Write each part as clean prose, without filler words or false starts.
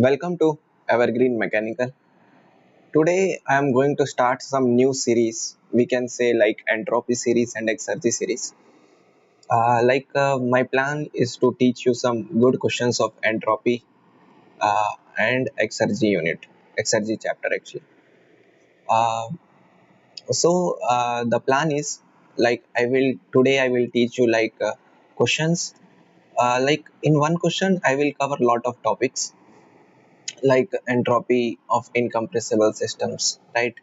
Welcome to Evergreen Mechanical. Today I am going to start some new series. We can say like entropy series and exergy series. My plan is to teach you some good questions of entropy and exergy chapter actually. Uh, the plan is like I will teach you questions. Like in one question I will cover lot of topics like entropy of incompressible systems, right?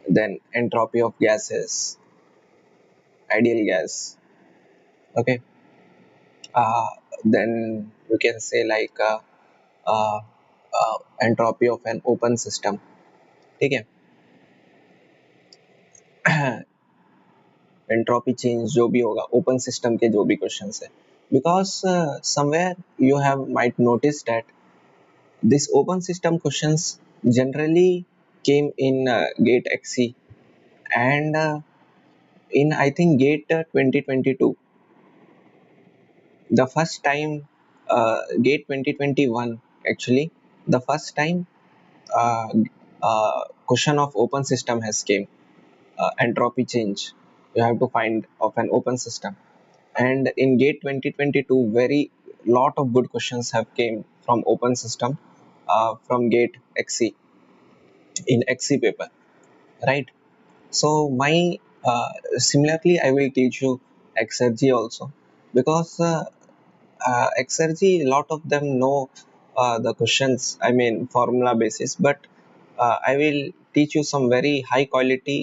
Then entropy of gases, ideal gas. Okay. uh, then you can say uh, entropy of an open system. ठीक है. Entropy change जो भी होगा open system के जो भी question है because somewhere you have might notice that this open system questions generally came in gate XC and in I think gate 2022. The first time gate 2021 actually, the first time uh, question of open system has came, entropy change you have to find of an open system. And in gate 2022 very lot of good questions have came from open system, from gate XC in XC paper, right? So my similarly I will teach you exergy also because exergy a lot of them know the questions, I mean formula basis, but I will teach you some very high quality.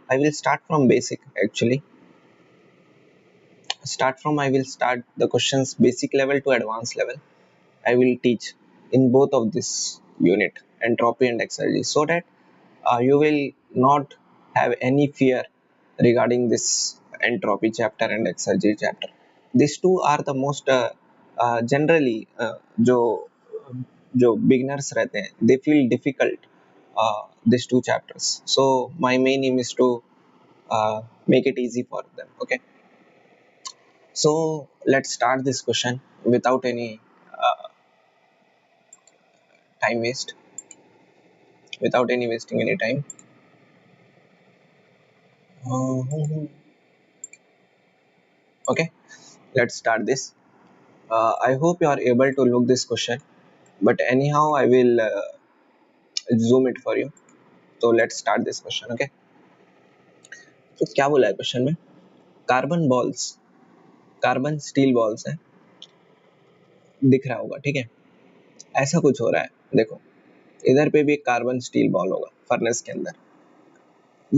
I will start from basic actually. I will start the questions basic level to advanced level. I will teach in both of this unit, entropy and exergy, so that you will not have any fear regarding this entropy chapter and exergy chapter. These two are the most generally जो जो beginners रहते हैं they feel difficult, these two chapters. So my main aim is to make it easy for them. Okay, so let's start this question without any time waste, without any wasting any time. Uh, okay, let's start this. I hope you are able to look this question, but anyhow I will zoom it for you. So let's start this question. Okay, तो क्या बोला है question में? Carbon balls, carbon steel balls है, दिख रहा होगा, ठीक है? ऐसा कुछ हो रहा है, देखो इधर पे भी एक कार्बन स्टील बॉल होगा फर्नेस के अंदर.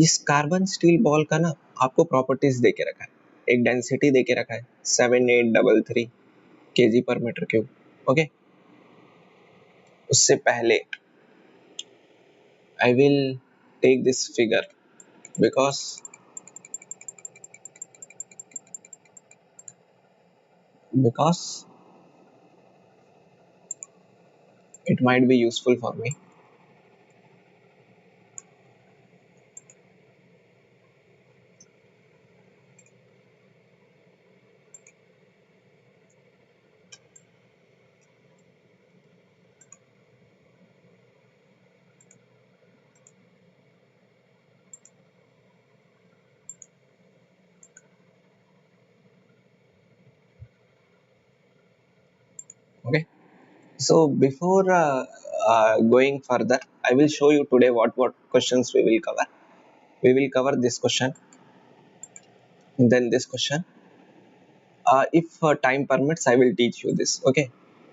इस कार्बन स्टील बॉल का ना आपको प्रॉपर्टीज दे के रखा है, एक डेंसिटी दे के रखा है 7833 kg per meter cube. Okay, उससे पहले I will take this figure because it might be useful for me. Okay, so before going further, I will show you today what questions we will cover. We will cover this question, then this question. If time permits, I will teach you this. Okay,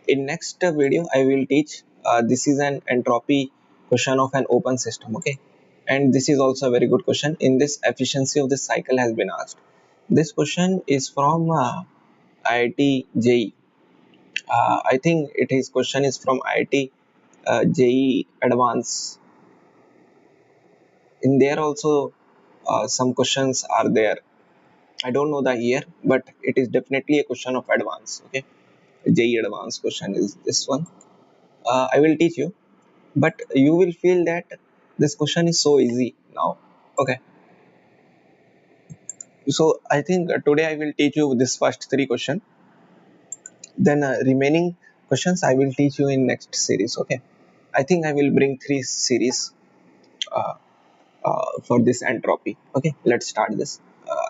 in next video, I will teach. This is an entropy question of an open system. Okay, and this is also a very good question. In this, efficiency of the cycle has been asked. This question is from IIT JEE. I think his question is from IIT JEE Advance. In there also, some questions are there. I don't know the year, but it is definitely a question of advance. Okay, JEE Advance question is this one. I will teach you, but you will feel that this question is so easy now. Okay, so I think today I will teach you this first three question. Then remaining questions I will teach you in next series. Okay, I think I will bring 3 series uh, for this entropy. Okay, let's start this. uh,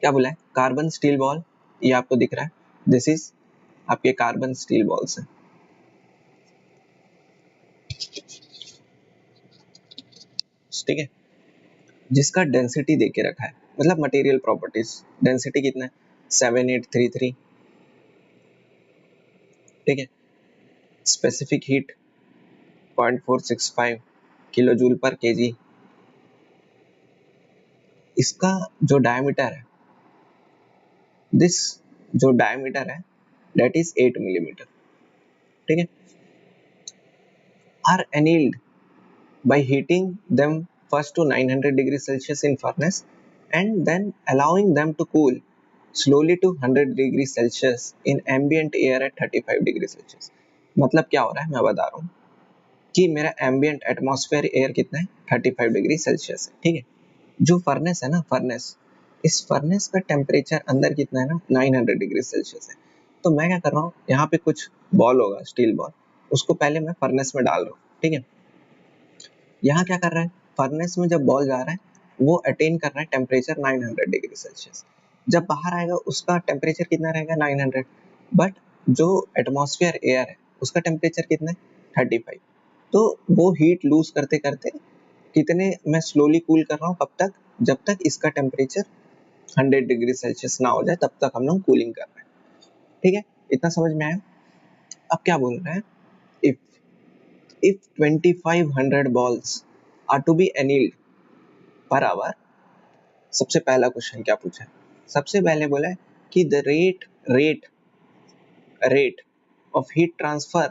क्या बोला है, carbon steel ball, ये आपको दिख रहा है, this is आपके carbon steel balls हैं, ठीक है, जिसका डेंसिटी दे के रखा है, मतलब मटेरियल प्रॉपर्टीज, डेंसिटी कितना है 7833, ठीक है, स्पेसिफिक हीट 0.465 किलो जूल पर केजी, इसका जो डायमीटर है, दिस जो डायमीटर है that is 8 millimeter, ठीक है, are annealed by heating them first to 900 degrees Celsius in furnace and then allowing them to cool slowly to 100 degrees Celsius in ambient air at 35 degrees Celsius. मतलब क्या हो रहा है मैं बता रहा हूँ कि मेरा एम्बियंट एटमॉस्फेयर एयर कितना है 35 डिग्री सेल्सियस है, ठीक है, जो फर्नेस है ना, फर्नेस, इस फर्नेस का टेम्परेचर अंदर कितना है ना 900 डिग्री सेल्सियस है। तो मैं क्या कर रहा हूँ, यहाँ पे कुछ बॉल होगा, स्टील बॉल, उसको पहले मैं फर्नेस में डाल रहा हूँ, ठीक है, यहाँ क्या कर रहा है, फर्नेस में जब बॉल जा रहा है वो अटेन कर रहा है टेम्परेचर 900 डिग्री सेल्सियस, जब बाहर आएगा उसका टेम्परेचर कितना रहेगा 900, बट जो एटमॉस्फेयर एयर है उसका टेम्परेचर कितना है 35, तो वो हीट लूज करते करते कितने मैं स्लोली कूल कर रहा हूँ, कब तक, जब तक इसका टेम्परेचर 100 डिग्री सेल्सियस ना हो जाए तब तक हम लोग कूलिंग कर रहे हैं, ठीक है, इतना समझ में आया। अब क्या बोल रहे हैं, if if 2500 balls are to be annealed per hour, सबसे पहला क्वेश्चन क्या पूछा है, सबसे पहले बोला है कि the rate of heat transfer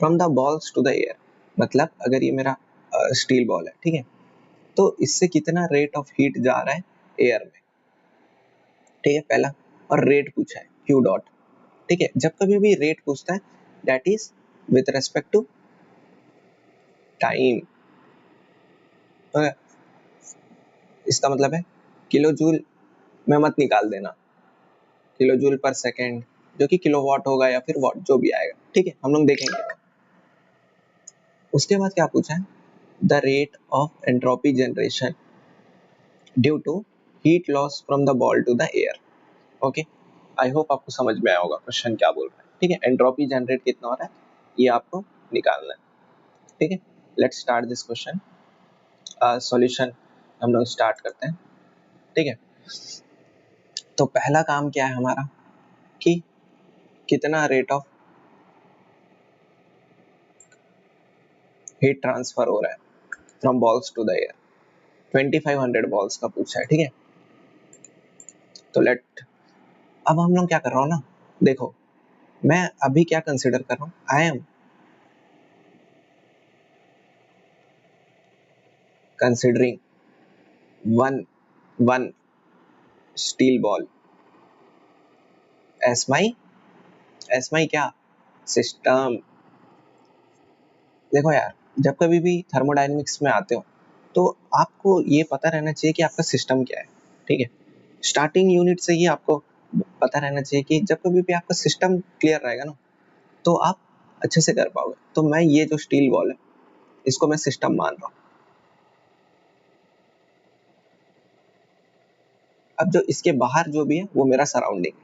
from the balls to the air, मतलब अगर ये मेरा स्टील बॉल है, ठीक है, तो इससे कितना रेट ऑफ हीट जा रहा है एयर में, ठीक है, पहला, और रेट पूछा है क्यू डॉट, ठीक है, जब कभी भी रेट पूछता है that is with respect to time, तो इसका मतलब है किलो जूल में मत निकाल देना, किलो जूल पर सेकेंड, जो कि किलो वाट होगा या फिर वाट जो भी आएगा, ठीक है, हम लोग देखेंगे। उसके बाद क्या पूछा है, the rate of entropy generation due to heat loss from the ball to the air. Okay, I hope आपको समझ में आया होगा क्वेश्चन क्या बोल रहा है, ठीक है, एंट्रोपी जनरेट कितना हो रहा है ये आपको निकालना है, ठीक है, let's start this question, solution हम लोग स्टार्ट करते हैं, ठीक है, तो पहला काम क्या है हमारा कि कितना रेट ऑफ हीट ट्रांसफर हो रहा है from balls to the air, 2500 balls का पूछा है, ठीक है, तो लेट, अब हम लोग क्या कर रहा हूँ ना, देखो मैं अभी क्या कंसिडर कर रहा हूँ, I am considering one steel ball as my क्या सिस्टम। देखो यार, जब कभी भी थर्मोडायनेमिक्स में आते हो तो आपको ये पता रहना चाहिए कि आपका सिस्टम क्या है, ठीक है, स्टार्टिंग यूनिट से ही आपको पता रहना चाहिए कि जब कभी भी आपका सिस्टम क्लियर रहेगा ना तो आप अच्छे से कर पाओगे। तो मैं ये जो स्टील बॉल है इसको मैं सिस्टम मान रहा हूँ। अब जो इसके बाहर जो भी है वो मेरा सराउंडिंग है।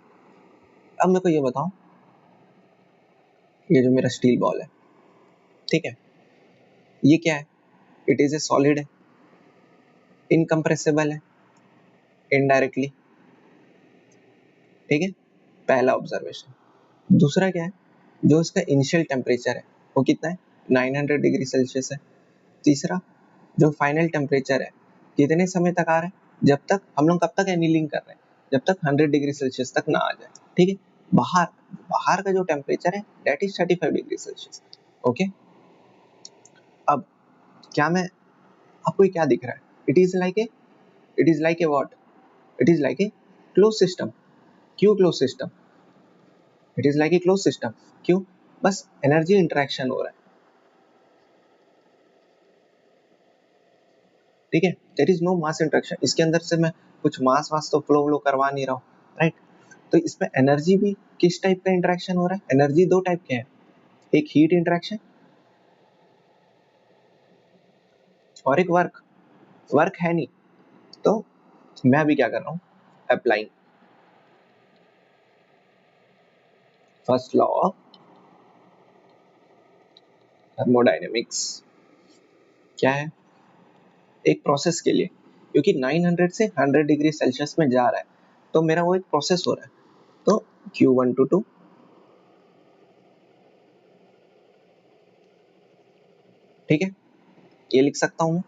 अब मेरे को ये बताओ, ये जो मेरा स्टील बॉल है, ठीक है, ये क्या है, इट इज ए सॉलिड है, इनकम्प्रेसिबल है इनडायरेक्टली, ठीक है, पहला ऑब्जर्वेशन। दूसरा क्या है, जो इसका इनिशियल टेम्परेचर है वो कितना है 900 डिग्री सेल्सियस है। तीसरा, जो फाइनल टेम्परेचर है कितने समय तक आ रहा है, जब तक हम लोग कब तक एनीलिंग कर रहे हैं, जब तक 100 डिग्री सेल्सियस तक ना आ जाए, ठीक है, बाहर बाहर का जो टेम्परेचर है that is 35 degree Celsius. Okay, अब क्या मैं, आपको क्या दिख रहा है, it is like a what, it is like a close system. क्यों close system, it is like a close system, क्यों, बस एनर्जी इंटरेक्शन हो रहा है, ठीक है, there is no mass interaction, इसके अंदर से मैं कुछ मास वास तो फ्लो करवा नहीं रहा हूँ, राइट, तो इसमें एनर्जी भी किस टाइप का इंटरेक्शन हो रहा है? एनर्जी दो टाइप के हैं, एक हीट इंटरेक्शन और एक वर्क। वर्क है नहीं, तो मैं अभी क्या कर रहा हूँ, applying first law of thermodynamics. क्या है? एक प्रोसेस के लिए, क्योंकि 900 से 100 डिग्री सेल्सियस में जा रहा है, तो मेरा वो एक प्रोसेस हो रहा है, तो Q1 to 2 ठीक है, ये लिख सकता हूँ मैं।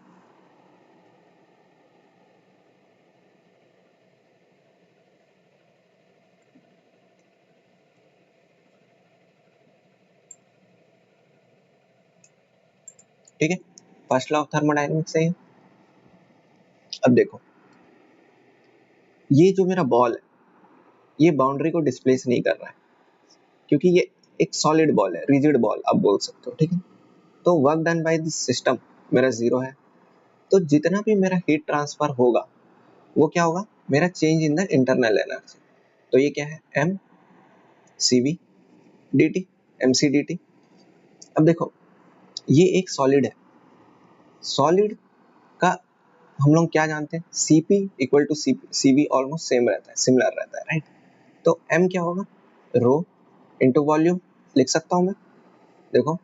ठीक है, फर्स्ट लॉ ऑफ थर्मोडायनेमिक्स है ये। अब देखो, ये जो मेरा बॉल है, ये बाउंड्री को डिस्प्लेस नहीं कर रहा है, क्योंकि ये एक सॉलिड बॉल है, रिजिड बॉल आप बोल सकते हो। ठीक है, तो work done by this system मेरा 0 है। तो जितना भी मेरा हीट ट्रांसफर होगा वो क्या होगा, मेरा change in the internal energy. तो ये क्या है, M C V D T, M C D T. अब देखो, ये एक सॉलिड है, सॉलिड का हम लोग क्या जानते हैं, Cp equal to Cv almost same रहता है, सिमिलर रहता है, राइट। तो m क्या होगा, रो इंटू वॉल्यूम, लिख सकता हूँ मैं। देखो,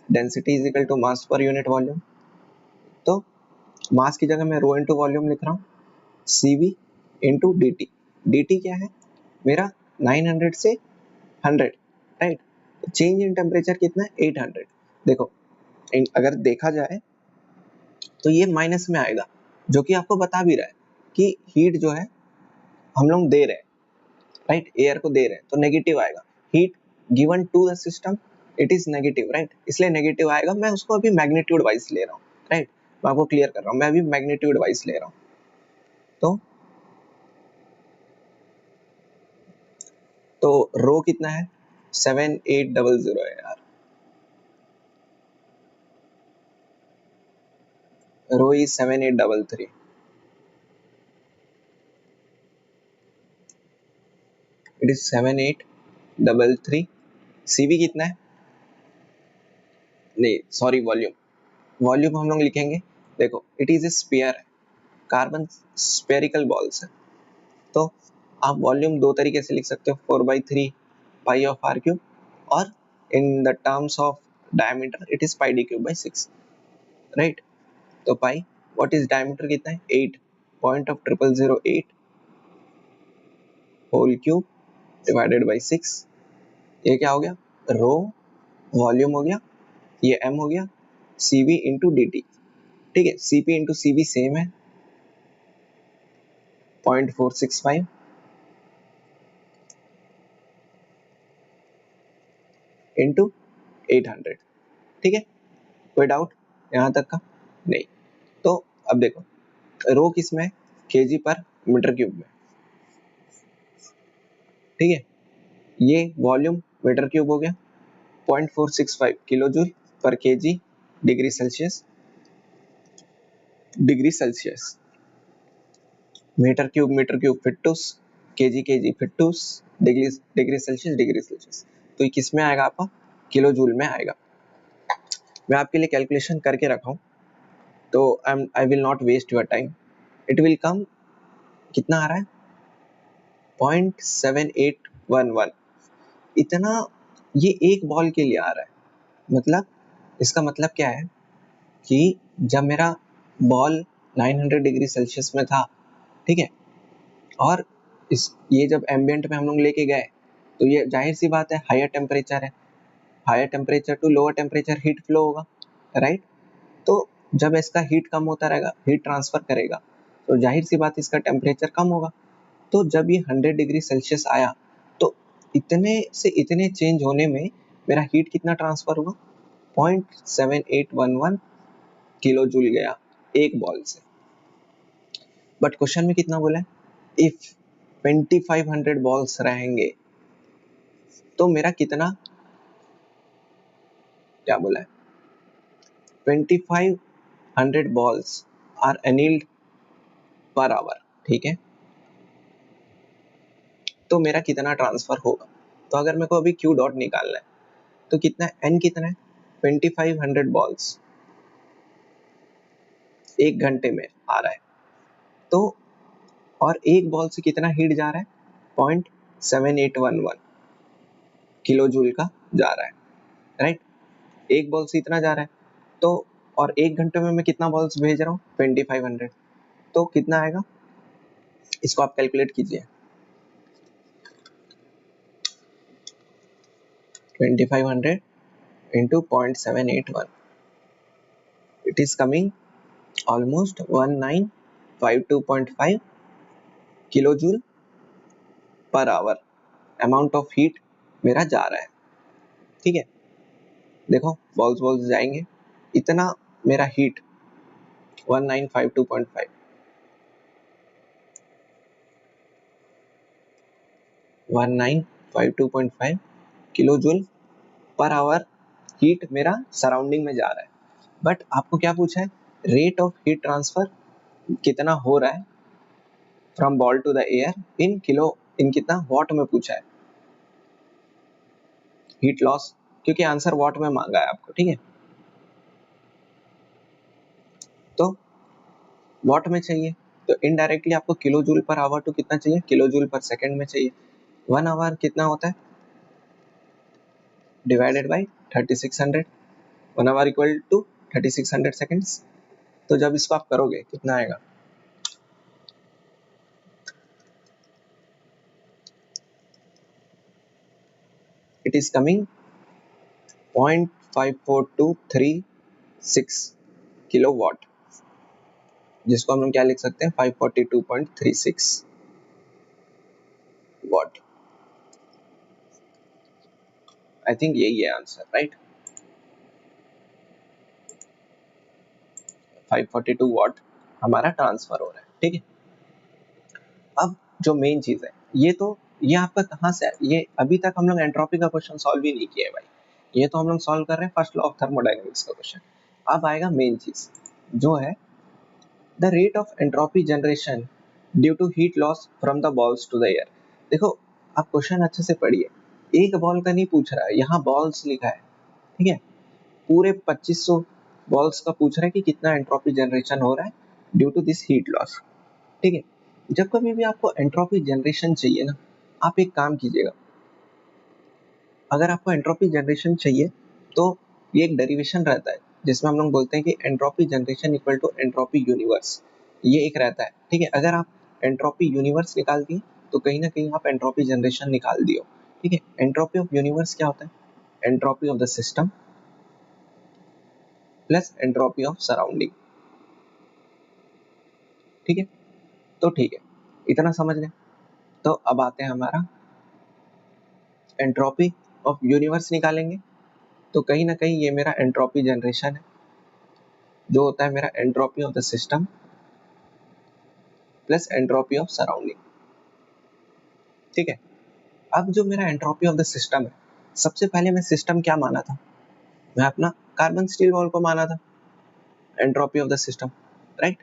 density is equal to mass per unit volume, तो मास की जगह मैं रो इंटू वॉल्यूम लिख रहा हूँ, Cv into D T. D T क्या है मेरा, 900 से 100, राइट। चेंज इन टेम्परेचर कितना है, 800। देखो, अगर देखा जाए तो ये माइनस में आएगा, जो कि आपको बता भी रहा है कि हीट जो है हम लोग दे रहे हैं, राइट, एयर को दे रहे हैं, तो नेगेटिव आएगा। Heat given to the system, it is negative, right, इसलिए नेगेटिव आएगा। मैं उसको अभी मैग्नीट्यूड वाइज ले रहा हूँ, राइट, मैं आपको क्लियर कर रहा हूँ, मैं अभी मैग्नीट्यूड वाइज ले रहा हूँ। तो रो कितना है, 7800 है यार, रो इज 7833, इट इज 7833। सीवी कितना है, नहीं सॉरी, वॉल्यूम, वॉल्यूम हम लोग लिखेंगे। देखो, इट इज ए स्फीयर है, कार्बन स्पेरिकल बॉल्स है, तो आप वॉल्यूम दो तरीके से लिख सकते हो, 4/3 पाई ऑफ आर क्यूब, और in the terms of diameter it is pi D cube by 6, right. तो पाई, व्हाट इज डायमीटर कितना है, 8, point of 0008 whole cube divided by 6। ये क्या हो गया, रो वॉल्यूम हो गया, ये एम हो गया, C V into D T. ठीक है, C P into C V same है, 0.465 इंटू 800। ठीक है, कोई डाउट यहाँ तक का, नहीं। तो अब देखो, रो किस में, केजी पर मीटर क्यूब में, ठीक है। ये वॉल्यूम मीटर क्यूब हो गया, 0.465 किलो जूल पर KG degree Celsius, degree Celsius, metre cube फिटूस, केजी फिटूस, degree degree Celsius, degree Celsius. तो ये किस में आएगा आपका, किलो जूल में आएगा। मैं आपके लिए कैलकुलेशन करके रखा हूँ, तो I will not waste your time. It will come, कितना आ रहा है, 0.7811, इतना ये एक बॉल के लिए आ रहा है। मतलब इसका मतलब क्या है कि जब मेरा बॉल 900 डिग्री सेल्सियस में था, ठीक है, और ये जब एम्बियंट में हम लोग लेके गए, तो ये जाहिर सी बात है हायर टेम्परेचर है, higher temperature to lower temperature heat flow होगा, राइट। तो जब इसका हीट कम होता रहेगा, हीट ट्रांसफर करेगा, तो जाहिर सी बात इसका टेम्परेचर कम होगा। तो जब ये 100 डिग्री सेल्सियस आया, तो इतने से इतने चेंज होने में मेरा हीट कितना ट्रांसफर हुआ, 0.7811 किलो जूल गया एक बॉल से। बट क्वेश्चन में कितना बोला है, इफ 2500 बॉल्स रहेंगे तो मेरा कितना, क्या बोला है, 2500 balls are annealed per hour, ठीक है। तो तो मेरा कितना ट्रांसफर होगा। तो अगर मेरे को अभी क्यू डॉट निकालना है तो कितना एन कितना है 2500 बॉल्स एक घंटे में आ रहा है। तो और एक बॉल से कितना हीट जा रहा है 0.7811 किलो जूल का जा रहा है, राइट। एक बॉल से इतना जा रहा है तो और एक घंटे में मैं कितना बॉल्स भेज रहा हूँ 2500, तो कितना आएगा इसको आप कैलकुलेट कीजिए। 2500 into 0.781, it is coming almost 1952.5 kilojoule per hour amount of heat मेरा जा रहा है। ठीक है, देखो बॉल्स जाएंगे, इतना मेरा heat 1952.5 1952.5 kilo joule per our heat मेरा सराउंडिंग में जा रहा है। बट आपको क्या पूछा है, रेट ऑफ हीट ट्रांसफर कितना हो रहा है from ball to the air in kilo, in कितना वॉट में पूछा है, हीट लॉस, क्योंकि आंसर वॉट में मांगा है आपको। ठीक है, तो वॉट में चाहिए तो इनडायरेक्टली आपको kilo joule per hour to कितना चाहिए, किलो जूल पर सेकंड में चाहिए। 1 आवर कितना होता है divided by 3600, 1 hour equal to 3600 seconds. तो जब इसको आप करोगे कितना आएगा, it is coming 0.54236 kilo watt, जिसको हम लोग क्या लिख सकते हैं 542.36 वॉट। आई थिंक यही है आंसर, राइट। 542 वॉट हमारा ट्रांसफर हो रहा है। ठीक है, अब जो मेन चीज है ये आपका कहाँ से है, ये अभी तक हम लोग एंट्रोपी का क्वेश्चन सॉल्व ही नहीं किया है भाई, ये तो हम लोग सॉल्व कर रहे हैं फर्स्ट लॉ ऑफ थर्मोडायनेमिक्स का क्वेश्चन। अब आएगा मेन चीज जो है the rate of entropy generation due to heat loss from the balls to the air. देखो आप क्वेश्चन अच्छे से पढ़िए, एक बॉल का नहीं पूछ रहा है, यहाँ बॉल्स लिखा है। ठीक है, पूरे 2500 बॉल्स का पूछ रहा है कि कितना एंट्रोपी जनरेशन हो रहा है due to this heat loss. ठीक है, जब कभी भी आपको एंट्रोपी जनरेशन चाहिए ना, आप एक काम कीजिएगा, अगर आपको एंट्रोपी जनरेशन चाहिए तो ये एक डेरिवेशन रहता है जिसमें हम लोग बोलते हैं कि entropy generation equal to entropy universe, ये एक रहता है। ठीक है, अगर आप एंट्रोपी यूनिवर्स निकाल दिए तो कहीं ना कहीं आप एंट्रोपी जनरेशन निकाल दियो। ठीक है, एंट्रोपी ऑफ यूनिवर्स क्या होता है, entropy of the system plus entropy of surrounding. ठीक है, तो ठीक है, इतना समझ लें। तो अब आते हैं हमारा एंट्रोपी ऑफ यूनिवर्स निकालेंगे, तो कहीं ना कहीं ये मेरा एंट्रोपी जनरेशन है, जो होता है मेरा entropy of the system plus entropy of surrounding. ठीक है, अब जो मेरा एंट्रोपी ऑफ द सिस्टम है, सबसे पहले मैं सिस्टम क्या माना था, मैं अपना कार्बन स्टील बॉल को माना था entropy of the system, right.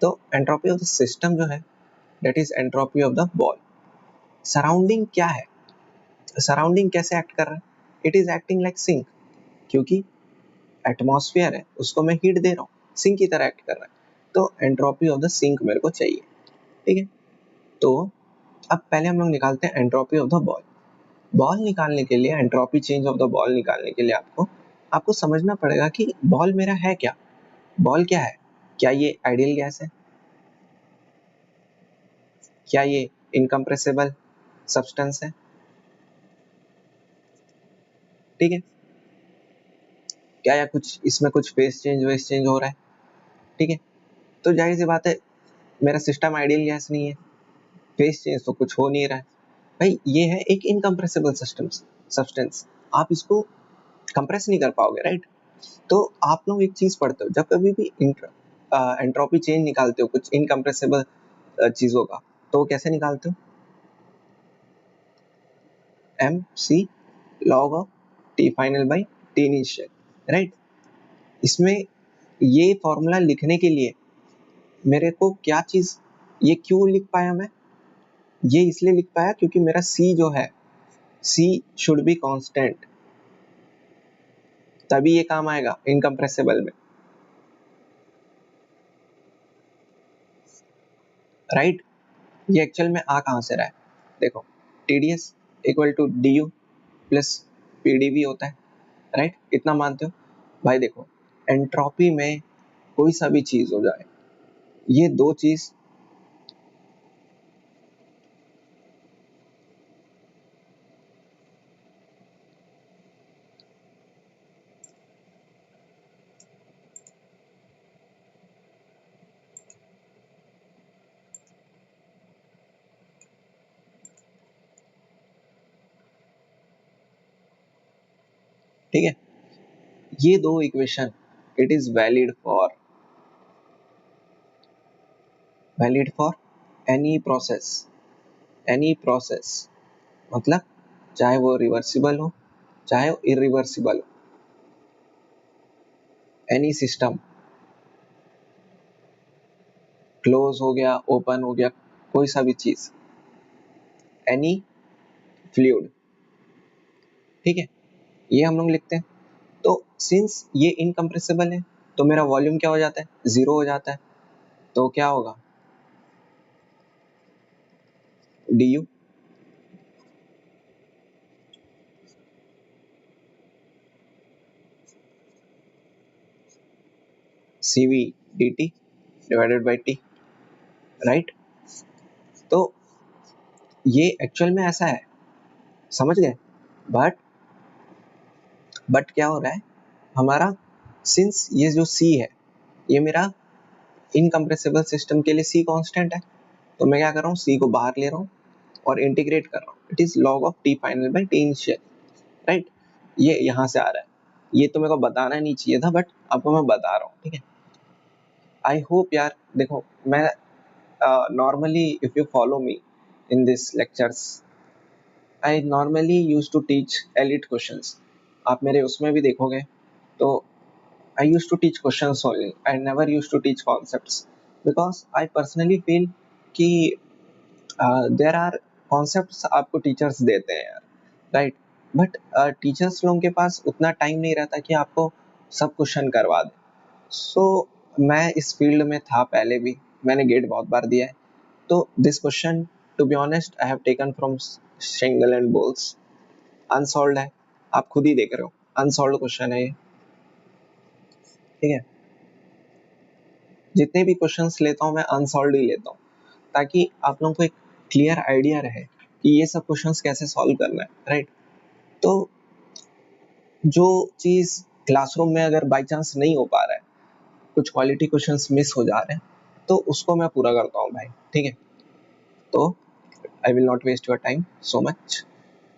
तो एंट्रोपी ऑफ द सिस्टम जो है that is entropy of the ball. Surrounding क्या है, सराउंडिंग कैसे एक्ट कर रहा है, it is acting like sink, क्योंकि एटमॉस्फेयर है उसको मैं हीट दे रहा हूँ, सिंक की तरह एक्ट कर रहा है, तो एंट्रोपी ऑफ द सिंक मेरे को चाहिए। ठीक है, तो अब पहले हम लोग निकालते हैं entropy of the ball. Ball निकालने के लिए, entropy change of the ball निकालने के लिए आपको आपको समझना पड़ेगा कि बॉल मेरा है क्या, बॉल क्या है, क्या ये आइडियल गैस है, क्या ये इनकम्प्रेसिबल सब्सटेंस है। ठीक है, क्या या कुछ इसमें कुछ फेस चेंज वेस चेंज हो रहा है। ठीक है, तो जाहिर सी बात है मेरा सिस्टम आइडियल गैस नहीं है, फेस चेंज तो कुछ हो नहीं रहा है भाई, ये है एक इनकम्प्रेसिबल सब्सटेंस, आप इसको कंप्रेस नहीं कर पाओगे, राइट। तो आप लोग एक चीज पढ़ते हो, जब कभी भी एंट्रोपी चेंज निकालते हो कुछ इनकम्प्रेसिबल चीजों का, तो वो कैसे निकालते हो, M C log of T final by T initial, right. इसमें ये फॉर्मूला लिखने के लिए मेरे को क्या चीज, ये क्यों लिख पाया मैं, ये इसलिए लिख पाया क्योंकि मेरा सी जो है, सी शुड बी कांस्टेंट, तभी ये काम आएगा इनकम्प्रेसिबल में, राइट। ये एक्चुअल में आ कहाँ से रहा है, देखो TDS equal to D U plus PDV होता है, राइट, इतना मानते हो भाई। देखो एंट्रोपी में कोई सा भी चीज हो जाए, ये दो चीज, ठीक है, ये दो equation it is valid for any process, मतलब चाहे वो रिवर्सिबल हो चाहे वो इरिवर्सिबल हो, एनी सिस्टम, क्लोज हो गया ओपन हो गया, कोई सा भी चीज, एनी फ्लूइड, ठीक है, ये हम लोग लिखते हैं। तो सिंस ये इनकम्प्रेसिबल है तो मेरा वॉल्यूम क्या हो जाता है, जीरो हो जाता है, तो क्या होगा, D U C V D T divided by T, right. तो ये एक्चुअल में ऐसा है, समझ गए। बट क्या हो रहा है हमारा, सिंस ये जो सी है ये मेरा इनकम्प्रेसिबल सिस्टम के लिए सी कांस्टेंट है, तो मैं क्या कर रहा हूँ, सी को बाहर ले रहा हूँ और इंटीग्रेट कर रहा हूँ, it is log of T final by T initial, right. ये यहाँ से आ रहा है, ये तो मेरे को बताना नहीं चाहिए था बट आपको मैं बता रहा हूँ, ठीक है। आई होप यार, देखो मैं normally if you follow me in this lectures, I normally use to teach elite questions, आप मेरे उसमें भी देखोगे तो I used to teach questions only. I never used to teach concepts because I personally feel कि there are concepts आपको teachers देते हैं यार, right? But teachers लोगों के पास उतना टाइम नहीं रहता कि आपको सब क्वेश्चन करवा दे। So मैं इस फील्ड में था पहले भी, मैंने गेट बहुत बार दिया है, तो this question to be honest I have taken from Cengel and Boles, unsolved है, आप खुद ही देख रहे हो अनसॉल्व क्वेश्चन है ये, ठीक है। जितने भी क्वेश्चंस लेता हूँ मैं अनसॉल्व ही लेता हूँ, ताकि आप लोगों को एक क्लियर आइडिया रहे कि ये सब क्वेश्चंस कैसे सॉल्व करना है, राइट। तो जो चीज क्लासरूम में अगर बाई चांस नहीं हो पा रहा है, कुछ क्वालिटी क्वेश्चंस मिस हो जा रहे हैं, तो उसको मैं पूरा करता हूँ भाई, ठीक है। तो I will not waste your time so much.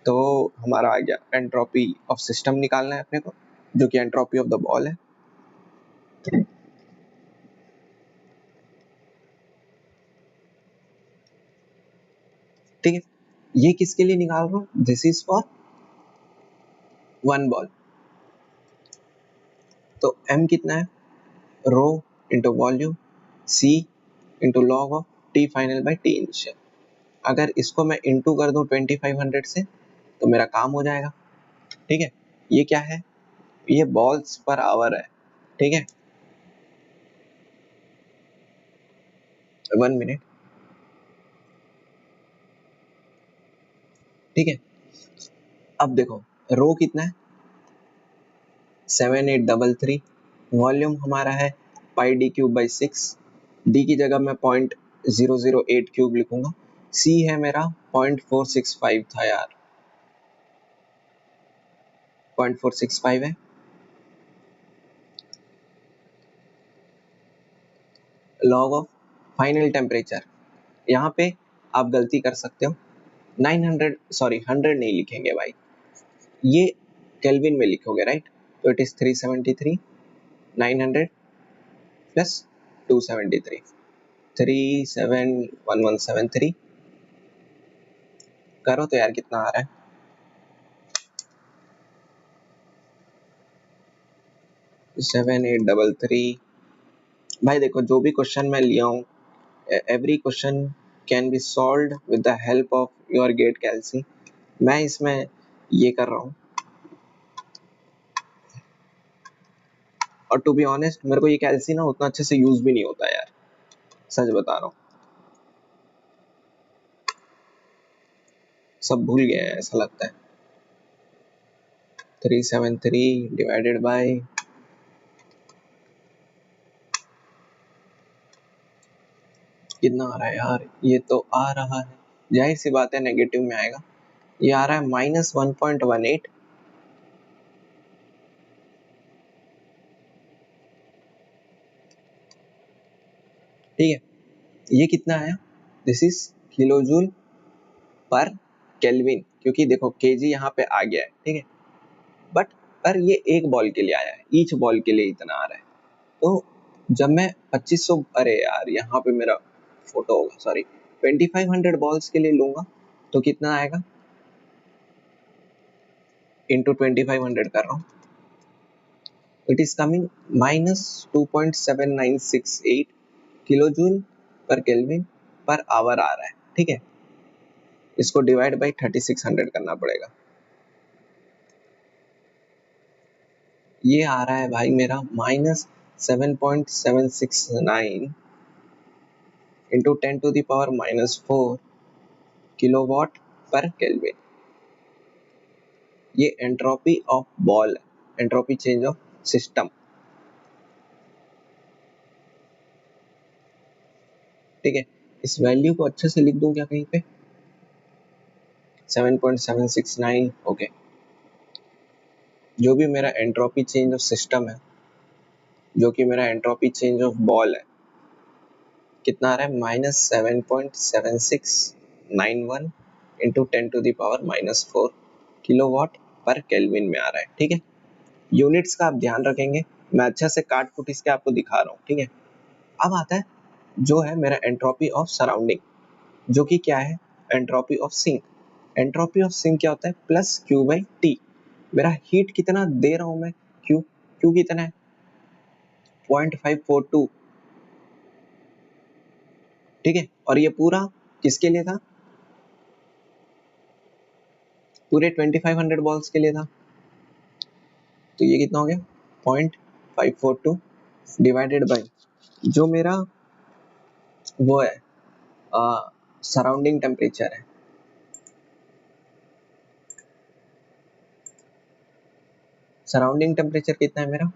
तो हमारा आ गया एंट्रोपी ऑफ सिस्टम निकालना है अपने को, जो कि एंट्रोपी ऑफ द बॉल है, ठीक है। ये किसके लिए निकाल रहा हूँ, this is for one ball. तो m कितना है, rho into volume c into log of T final by T initial. अगर इसको मैं इंटू कर दूं 2500 से तो मेरा काम हो जाएगा, ठीक है। ये क्या है, ये बॉल्स पर आवर है, ठीक है। 1 मिनट, ठीक है। अब देखो रो कितना है, 7833, वॉल्यूम हमारा है पाई डी क्यूब बाई 6, डी की जगह मैं 0.008 क्यूब लिखूंगा, सी है मेरा 0.465 था यार, 0.465 है। लॉग ऑफ फाइनल टेम्परेचर, यहाँ पे आप गलती कर सकते हो, 900 सॉरी 100 नहीं लिखेंगे भाई, ये केल्विन में लिखोगे, राइट। तो इट इज 373, 900 प्लस 273, 371173, करो तो यार कितना आ रहा है, 7833। भाई देखो जो भी क्वेश्चन मैं लिया हूँ, every question can be solved with the help of your GATE calci. मैं इसमें ये कर रहा हूँ, और टू बी ऑनेस्ट मेरे को ये कैल्सी ना उतना अच्छे से यूज भी नहीं होता यार, सच बता रहा हूँ, सब भूल गए हैं ऐसा लगता है। 373 डिवाइडेड बाय कितना आ रहा है यार, ये तो आ रहा है, जाहिर सी बात है नेगेटिव में आएगा, ये आ रहा है -1.18। ठीक है, ये कितना आया, दिस इज किलो जूल पर केल्विन, क्योंकि देखो केजी यहाँ पे आ गया है, ठीक है, बट पर ये एक बॉल के लिए आया है, ईच बॉल के लिए इतना आ रहा है। तो जब मैं 2500, अरे यार यहाँ पे मेरा फोटो होगा, सॉरी, 2500 बॉल्स के लिए लूंगा तो कितना आएगा, इंटू 2500 कर रहा हूँ, it is coming -2.7968 kilo joule पर केल्विन पर आवर आ रहा है। ठीक है, इसको डिवाइड बाई 3600 करना पड़ेगा, ये आ रहा है भाई मेरा -7.769 इंटू 10⁻⁻⁴ किलोवाट पर केल्विन। ये entropy of ball, entropy change of system. ठीक है, इस वैल्यू को अच्छे से लिख दूं क्या कहीं पे, 7.769, ओके। जो भी मेरा एंट्रोपी चेंज ऑफ सिस्टम है, जो कि मेरा एंट्रोपी चेंज ऑफ बॉल है, कितना आ रहा है, -7.7691 इंटू 10⁻⁻⁴ किलोवाट पर केल्विन में आ रहा है। ठीक है, यूनिट्स का आप ध्यान रखेंगे, मैं अच्छा से काट कुट इसके आपको दिखा रहा हूँ। ठीक है, अब आता है जो है मेरा एंट्रोपी ऑफ सराउंडिंग, जो कि क्या है, entropy of sink. Entropy of sink क्या होता है, प्लस क्यू बाई टी। मेरा हीट कितना दे रहा हूं मैं, क्यू, क्यू कितना है, 0.542। ठीक है, और ये पूरा किसके लिए था, पूरे 2500 बॉल्स के लिए था, तो ये कितना हो गया, 0.542 डिवाइडेड बाई जो मेरा वो है सराउंडिंग टेम्परेचर है। सराउंडिंग टेम्परेचर कितना है मेरा,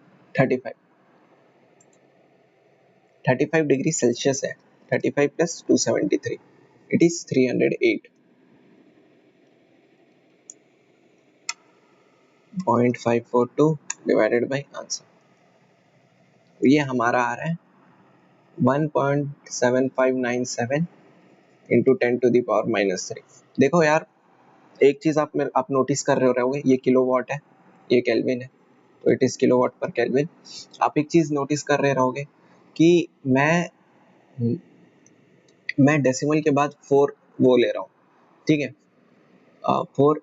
35 डिग्री सेल्सियस है, 35 plus 273, it is 308, 0.542 divided by answer, ये हमारा आ रहा है 1.7597 इंटू 10⁻⁻3। देखो यार, एक चीज आप नोटिस कर रहे होगे, ये किलोवाट है, ये केल्विन है, तो इट इज किलोवाट पर केल्विन। आप एक चीज नोटिस कर रहे रहोगे कि मैं डेसिमल के बाद 4 वो ले रहा हूँ। ठीक है, 4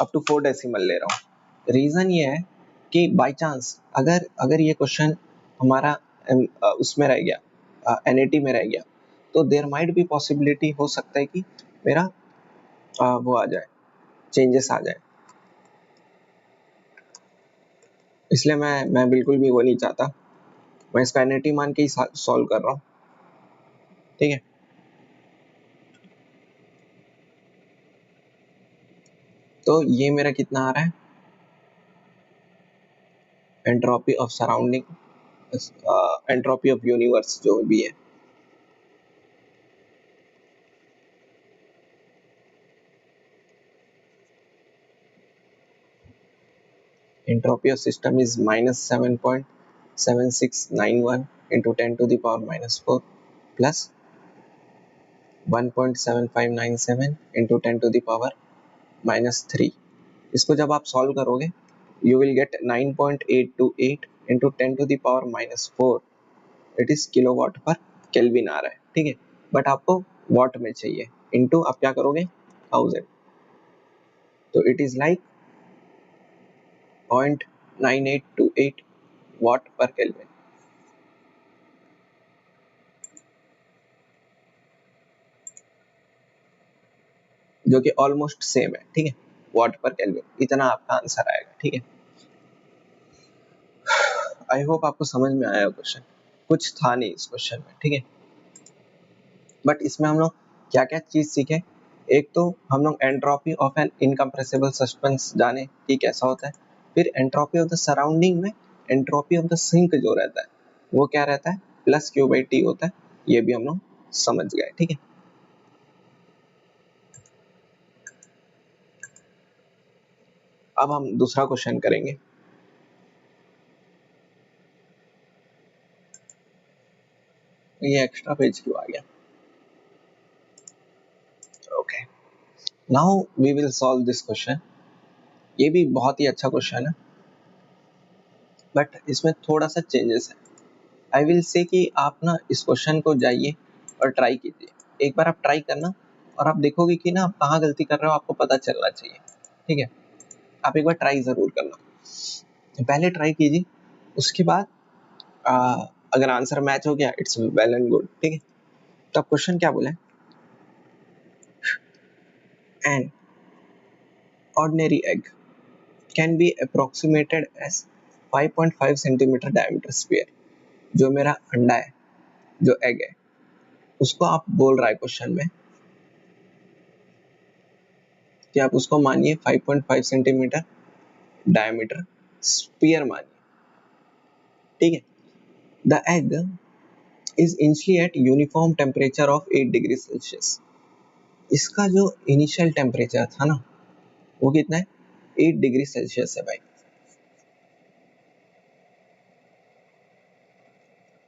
अप टू 4 डेसिमल ले रहा हूँ। रीजन ये है कि बाय चांस अगर अगर ये क्वेश्चन हमारा उसमें रह गया, एनएटी में रह गया, तो देयर माइट बी पॉसिबिलिटी, हो सकता है कि मेरा वो आ जाए, चेंजेस आ जाए, इसलिए मैं बिल्कुल भी वो नहीं चाहता, मैं इसका एनएटी मान के ही सॉल्व कर रहा हूँ। ठीक है, तो ये मेरा कितना आ रहा है, entropy of surrounding, entropy of universe जो भी है, entropy of system is -7.7691 into 10⁻⁻⁴ plus 1.7597 into 10⁻⁻3। इसको जब आप सॉल्व करोगे, you will get 9.828 into 10⁻⁻4, it is kilowatt पर केल्विन आ रहा है। ठीक है, बट आपको वॉट में चाहिए, इंटू आप क्या करोगे, 1000, तो it is like 0.9828 watt per Kelvin। जो कि ऑलमोस्ट सेम है, ठीक है, वाट पर केल्विन, इतना आपका आंसर आएगा, ठीक है। आई होप आपको समझ में आया क्वेश्चन, कुछ था नहीं इस क्वेश्चन में, ठीक है। बट इसमें हम लोग क्या क्या चीज सीखे, एक तो हम लोग entropy of an incompressible suspense जाने कि कैसा होता है, फिर एंट्रोपी ऑफ द सराउंडिंग में एंट्रोपी ऑफ द सिंक जो रहता है वो क्या रहता है, प्लस क्यू बाई टी होता है, ये भी हम लोग समझ गए, ठीक है। अब हम दूसरा क्वेश्चन करेंगे। ये एक्स्ट्रा पेज क्यों आ गया, okay, now we will solve this question. ये भी बहुत ही अच्छा क्वेश्चन है, बट इसमें थोड़ा सा चेंजेस है। आई विल से कि आप ना इस क्वेश्चन को जाइए और ट्राई कीजिए, एक बार आप ट्राई करना और आप देखोगे कि ना आप कहाँ गलती कर रहे हो, आपको पता चलना चाहिए, ठीक है। आप एक बार ट्राई जरूर करना, पहले ट्राई कीजिए, उसके बाद अगर आंसर मैच हो गया इट्स वेल एंड गुड, ठीक है। तो आप क्वेश्चन क्या बोले, an ordinary egg can be approximated as 5.5 centimetre diameter sphere. जो मेरा अंडा है, जो एग है, उसको आप बोल रहा है क्वेश्चन में कि आप उसको मानिए 5.5 सेंटीमीटर डायमीटर स्फीयर मानिए, ठीक है। The egg is initially at uniform temperature of 8 degree Celsius. इसका जो इनिशियल टेम्परेचर था ना वो कितना है, 8 डिग्री सेल्सियस है भाई,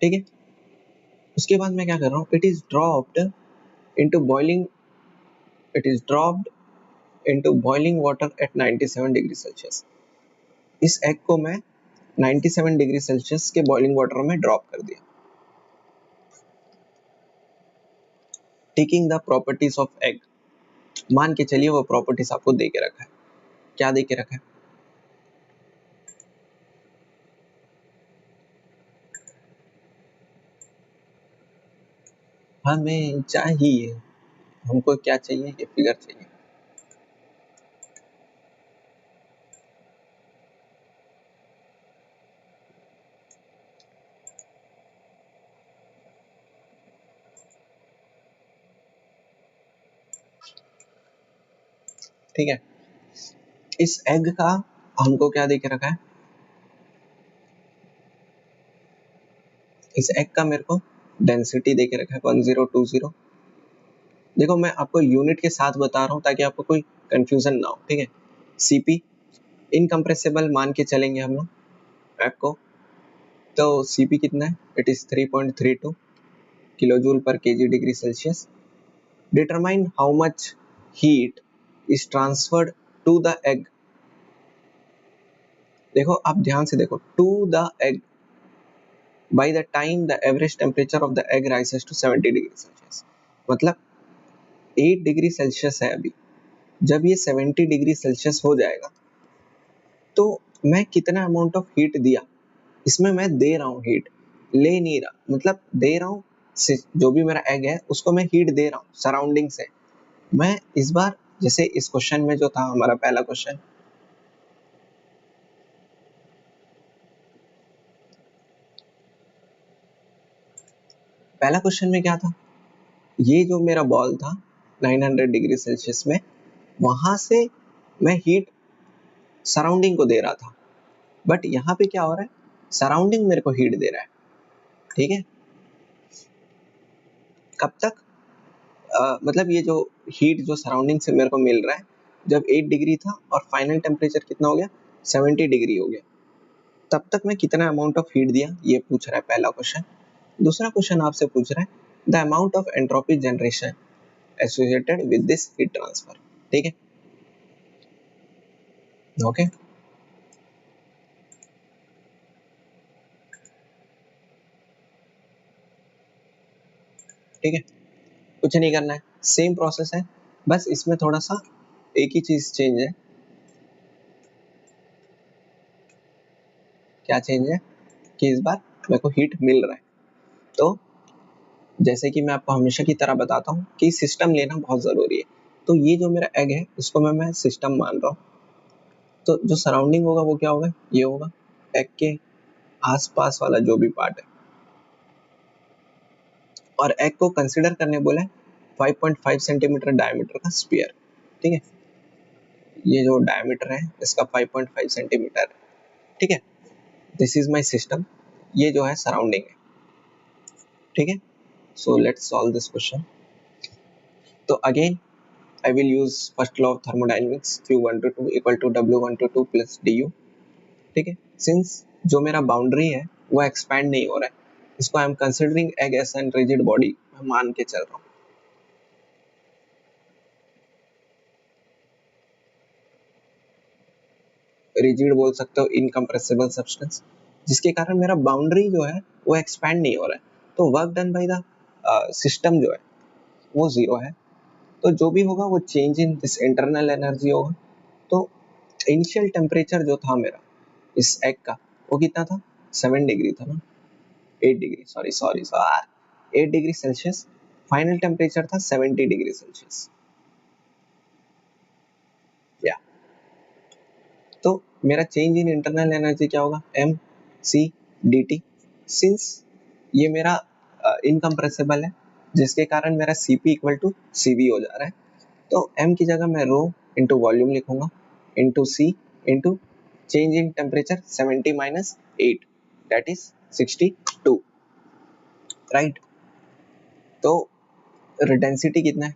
ठीक है। उसके बाद मैं क्या कर रहा हूँ, into boiling it is dropped into boiling water at 97 degree Celsius. इस एग को मैं 97 डिग्री सेल्सियस के बॉइलिंग वाटर में ड्रॉप कर दिया, taking the properties of egg. मान के चलिए वो प्रॉपर्टीज आपको दे के रखा है, क्या दे के रखा है, हमें चाहिए, हमको क्या चाहिए, ये फिगर चाहिए, ठीक है। इस एग का हमको क्या दे के रखा है, इस एग का मेरे को डेंसिटी दे के रखा है 1020। देखो मैं आपको यूनिट के साथ बता रहा हूँ ताकि आपको कोई कंफ्यूजन ना हो, ठीक है। सीपी इनकम्प्रेसिबल मान के चलेंगे हम लोग एग को, तो सीपी कितना है, it is 3.32 kilojoule per KG degree Celsius. Determine how much heat is transferred to the egg. देखो आप ध्यान से देखो, to the egg by the time the average temperature of the egg rises to 70 degree Celsius. मतलब 8 degree Celsius है अभी, जब ये 70 डिग्री सेल्सियस हो जाएगा तो मैं कितना अमाउंट ऑफ हीट दिया, इसमें मैं दे रहा हूँ हीट, ले नहीं रहा, मतलब दे रहा हूँ, जो भी मेरा एग है उसको मैं हीट दे रहा हूँ सराउंडिंग से। मैं इस बार जैसे इस क्वेश्चन में जो था हमारा पहला क्वेश्चन, में क्या था, ये जो मेरा बॉल था 900 डिग्री सेल्सियस में, वहां से मैं हीट सराउंडिंग को दे रहा था, बट यहाँ पे क्या हो रहा है, सराउंडिंग मेरे को हीट दे रहा है, ठीक है। कब तक, मतलब ये जो हीट जो सराउंडिंग से मेरे को मिल रहा है, जब 8 डिग्री था और फाइनल टेम्परेचर कितना हो गया, 70 डिग्री हो गया, तब तक मैं कितना अमाउंट ऑफ हीट दिया, ये पूछ रहा है पहला क्वेश्चन। दूसरा क्वेश्चन आपसे पूछ रहा है the amount of entropy generation associated with this heat transfer, ठीक है, ओके। ठीक है, कुछ नहीं करना है, सेम प्रोसेस है, बस इसमें थोड़ा सा एक ही चीज चेंज है, क्या चेंज है कि इस बार मेरे को हीट मिल रहा है। तो जैसे कि मैं आपको हमेशा की तरह बताता हूँ कि सिस्टम लेना बहुत जरूरी है, तो ये जो मेरा एग है इसको मैं सिस्टम मान रहा हूँ। तो जो सराउंडिंग होगा वो क्या होगा, ये होगा एग के आसपास वाला जो भी पार्ट है। और एग को कंसिडर करने बोला है 5.5 सेंटीमीटर डायमीटर का स्फीयर। ठीक है, ये जो डायमीटर है इसका 5.5 सेंटीमीटर है। ठीक है, दिस इज माय सिस्टम, ये जो है सराउंडिंग है। ठीक है, so let's solve this question. तो again I will use first law of thermodynamics, Q1 to 2 equal to W1 to 2 plus du। ठीक है, सिंस जो मेरा बाउंड्री है वो एक्सपैंड नहीं हो रहा है, इसको I am considering as an rigid body, मैं मान के चल रहा हूँ। रिजिड बोल सकते हो, इनकम्प्रेसिबल सब्सटेंस, जिसके कारण मेरा बाउंड्री जो है वो एक्सपैंड नहीं हो रहा है। तो work done by the system जो है वो जीरो है। तो जो भी होगा वो change in this internal energy होगा। तो इनिशियल टेम्परेचर जो था मेरा इस एग का वो कितना था, 7 डिग्री था ना, 8 degree, sorry sorry sorry 8 degree Celsius. Final temperature था 70 डिग्री सेल्सियस। या तो मेरा चेंज इन इंटरनल एनर्जी क्या होगा, M C D T. Since ये मेरा इनकम्प्रेसिबल है, जिसके कारण मेरा C P equal to C V हो जा रहा है। तो एम की जगह मैं रो इंटू वॉल्यूम लिखूंगा, into C into change in temperature 70 minus 8, that is 62, right. तो डेंसिटी कितना है,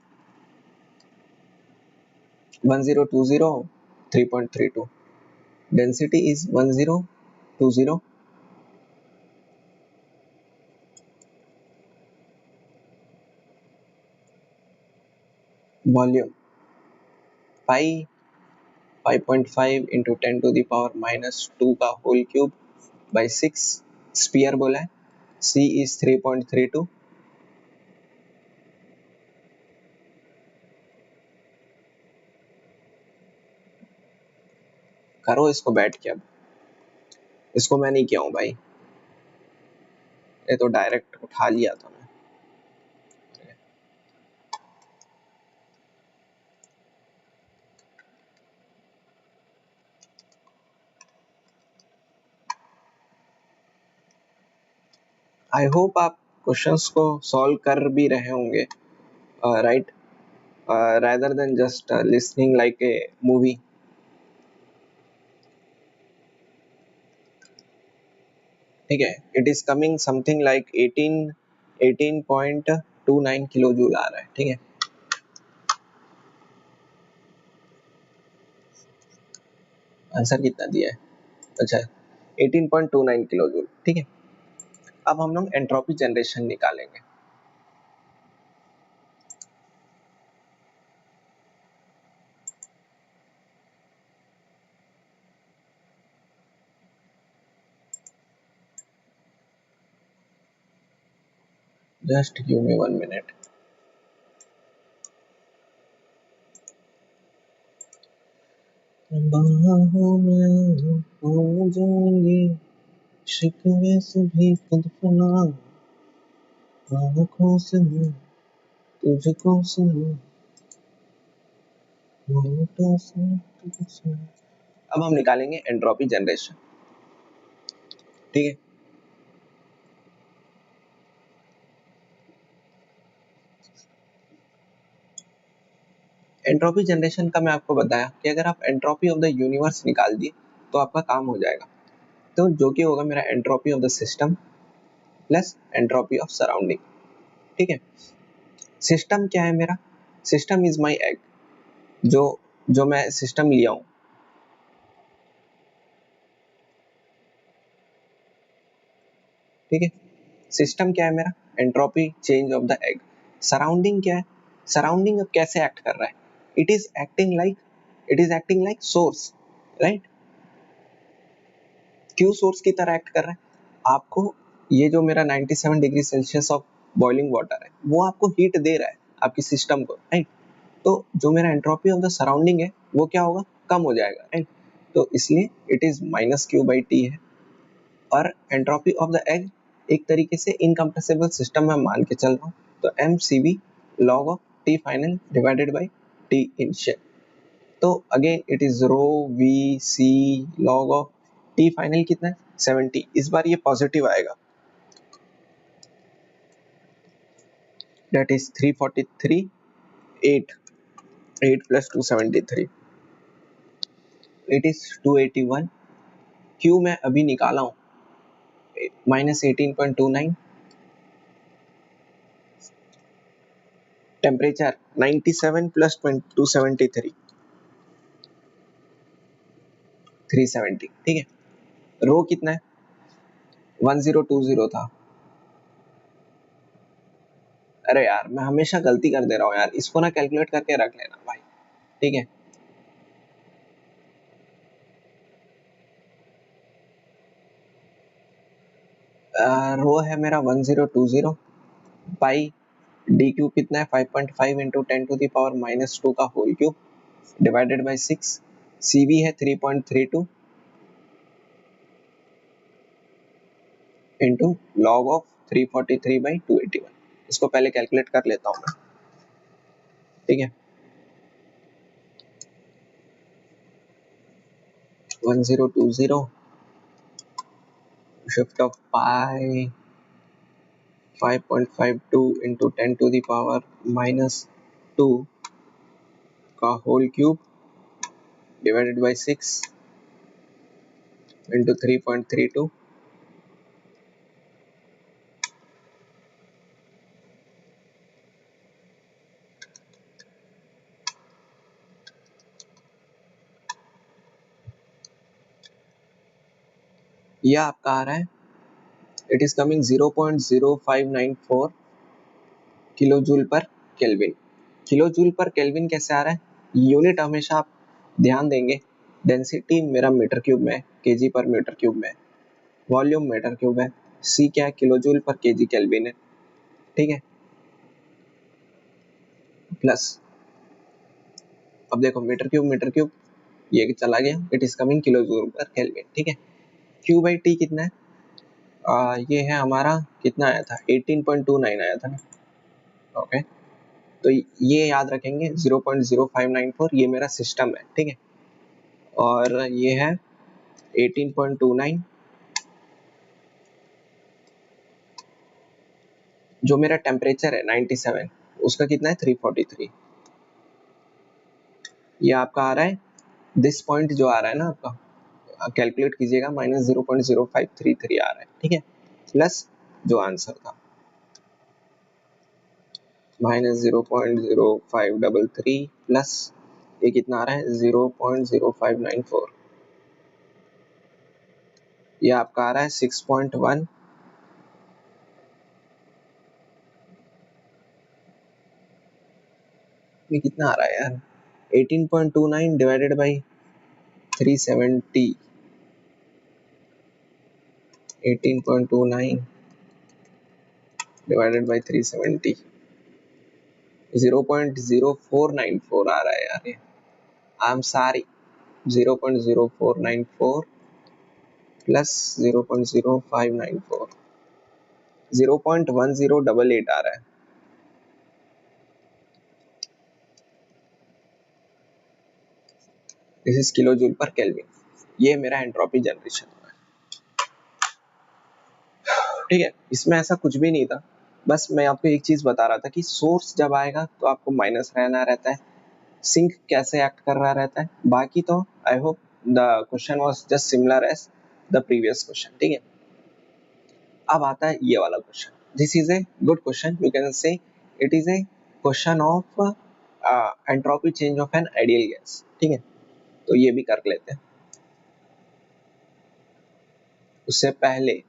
1020 3.32, density is 1020। Volume pi 5.5 into 10⁻⁻² का होल क्यूब बाई 6। स्पीयर बोला है, सी इज 3.32। करो इसको बैठ के, अब इसको मैं नहीं किया हूँ भाई, ये तो डायरेक्ट उठा लिया था मैं। आई होप आप क्वेश्चंस को सॉल्व कर भी रहे होंगे, right, rather than just listening like a movie। ठीक है, it is coming something like 18.29 kilo joule आ रहा है। ठीक है, आंसर कितना दिया है, अच्छा 18.29 किलो जूल। ठीक है, अब हम लोग एंट्रोपी जनरेशन निकालेंगे। Just give me 1 minute. बाहों में हो जाएंगे शिकवे सभी खुद फना, आँखों से मैं तुझको सुनूं, होठों से तुझसे। अब हम निकालेंगे एंट्रोपी जनरेशन। ठीक है, एंट्रोपी जनरेशन का मैं आपको बताया कि अगर आप एंट्रोपी ऑफ द यूनिवर्स निकाल दिए तो आपका काम हो जाएगा। तो जो कि होगा मेरा entropy of the system plus entropy of surrounding. ठीक है, सिस्टम क्या है मेरा, सिस्टम इज माय एग, जो जो मैं सिस्टम लिया हूँ। ठीक है, सिस्टम क्या है मेरा, entropy change of the egg. Surrounding क्या है, सराउंडिंग अब कैसे एक्ट कर रहा है, it is acting like source, right. क्यों सोर्स की तरह एक्ट कर रहा है, आपको ये जो मेरा 97 degree Celsius of boiling water है वो आपको हीट दे रहा है आपकी सिस्टम को, राइट। तो जो मेरा एंट्रोपी ऑफ द सराउंडिंग है वो क्या होगा, कम हो जाएगा, राइट। तो इसलिए इट इज -Q/T है। और एंट्रोपी ऑफ द एग एक तरीके से इनकम्प्रेसिबल सिस्टम में मान के चल रहा हूँ, तो MCV log of T final divided by T initial. तो again it is rho V C log of T final कितना है 70। इस बार ये पॉजिटिव आएगा, that is 343 8 8 plus 273 it is 281। Q मैं अभी निकाला हूँ -18.29, टेम्परेचर 97 प्लस 273 370। ठीक है, रो कितना है 1020 था। अरे यार मैं हमेशा गलती कर दे रहा हूँ यार, इसको ना कैलकुलेट करके रख लेना भाई। ठीक है, रो है मेरा 1020 पाई डी क्यूब कितना है 5.5 इंटू 10⁻⁻² का whole cube divided by 6। C V है 3.32 इंटू लॉग ऑफ 343/281। इसको पहले कैलकुलेट कर लेता हूँ मैं। ठीक है, 1020 shift of pi 5.52 into 10⁻⁻² का whole cube divided by 6 into 3.32। यह आपका आ रहा है, it is coming 0.0594 kilo joule पर केल्विन। किलो जूल पर केल्विन कैसे आ रहा है, यूनिट हमेशा आप ध्यान देंगे, डेंसिटी मेरा मीटर क्यूब में, केजी पर मीटर क्यूब में, वॉल्यूम मीटर क्यूब है, सी क्या है किलो जूल पर केजी केल्विन है। ठीक है, प्लस अब देखो मीटर क्यूब ये चला गया, it is coming kilo joule पर केल्विन। ठीक है, क्यू बाई टी कितना है, ये है हमारा कितना आया था 18.29 आया था ना। ओके, तो ये याद रखेंगे 0.0594 ये मेरा सिस्टम है। ठीक है, और ये है 18.29 जो मेरा टेम्परेचर है 97, उसका कितना है 343। ये आपका आ रहा है, दिस पॉइंट जो आ रहा है ना आपका, कैलकुलेट कीजिएगा -0.0533 आ रहा है। ठीक है, प्लस जो आंसर था -0.0533 प्लस ये कितना आ रहा है 0.0594, ये आपका आ रहा है 6.1। ये कितना आ रहा है यार 18.29 डिवाइडेड बाई 370, 18.29 डिवाइडेड बाई 370 0.0494 आ रहा है यार ये, आई एम सॉरी 0.0494 प्लस 0.0594 0.1088 आ रहा है। दिस इज किलो जूल पर केल्विन, ये मेरा एंट्रोपी जनरेशन है। ठीक है, इसमें ऐसा कुछ भी नहीं था, बस मैं आपको एक चीज बता रहा था कि सोर्स जब आएगा तो आपको माइनस रहना रहता है, सिंक कैसे एक्ट कर रहा रहता है। बाकी तो I hope the question was just similar as the previous question. ठीक है, अब आता है ये वाला question, this is a good question, you can say it is a question of entropy change of an ideal gas. ठीक है, तो ये भी कर लेते हैं। उससे पहले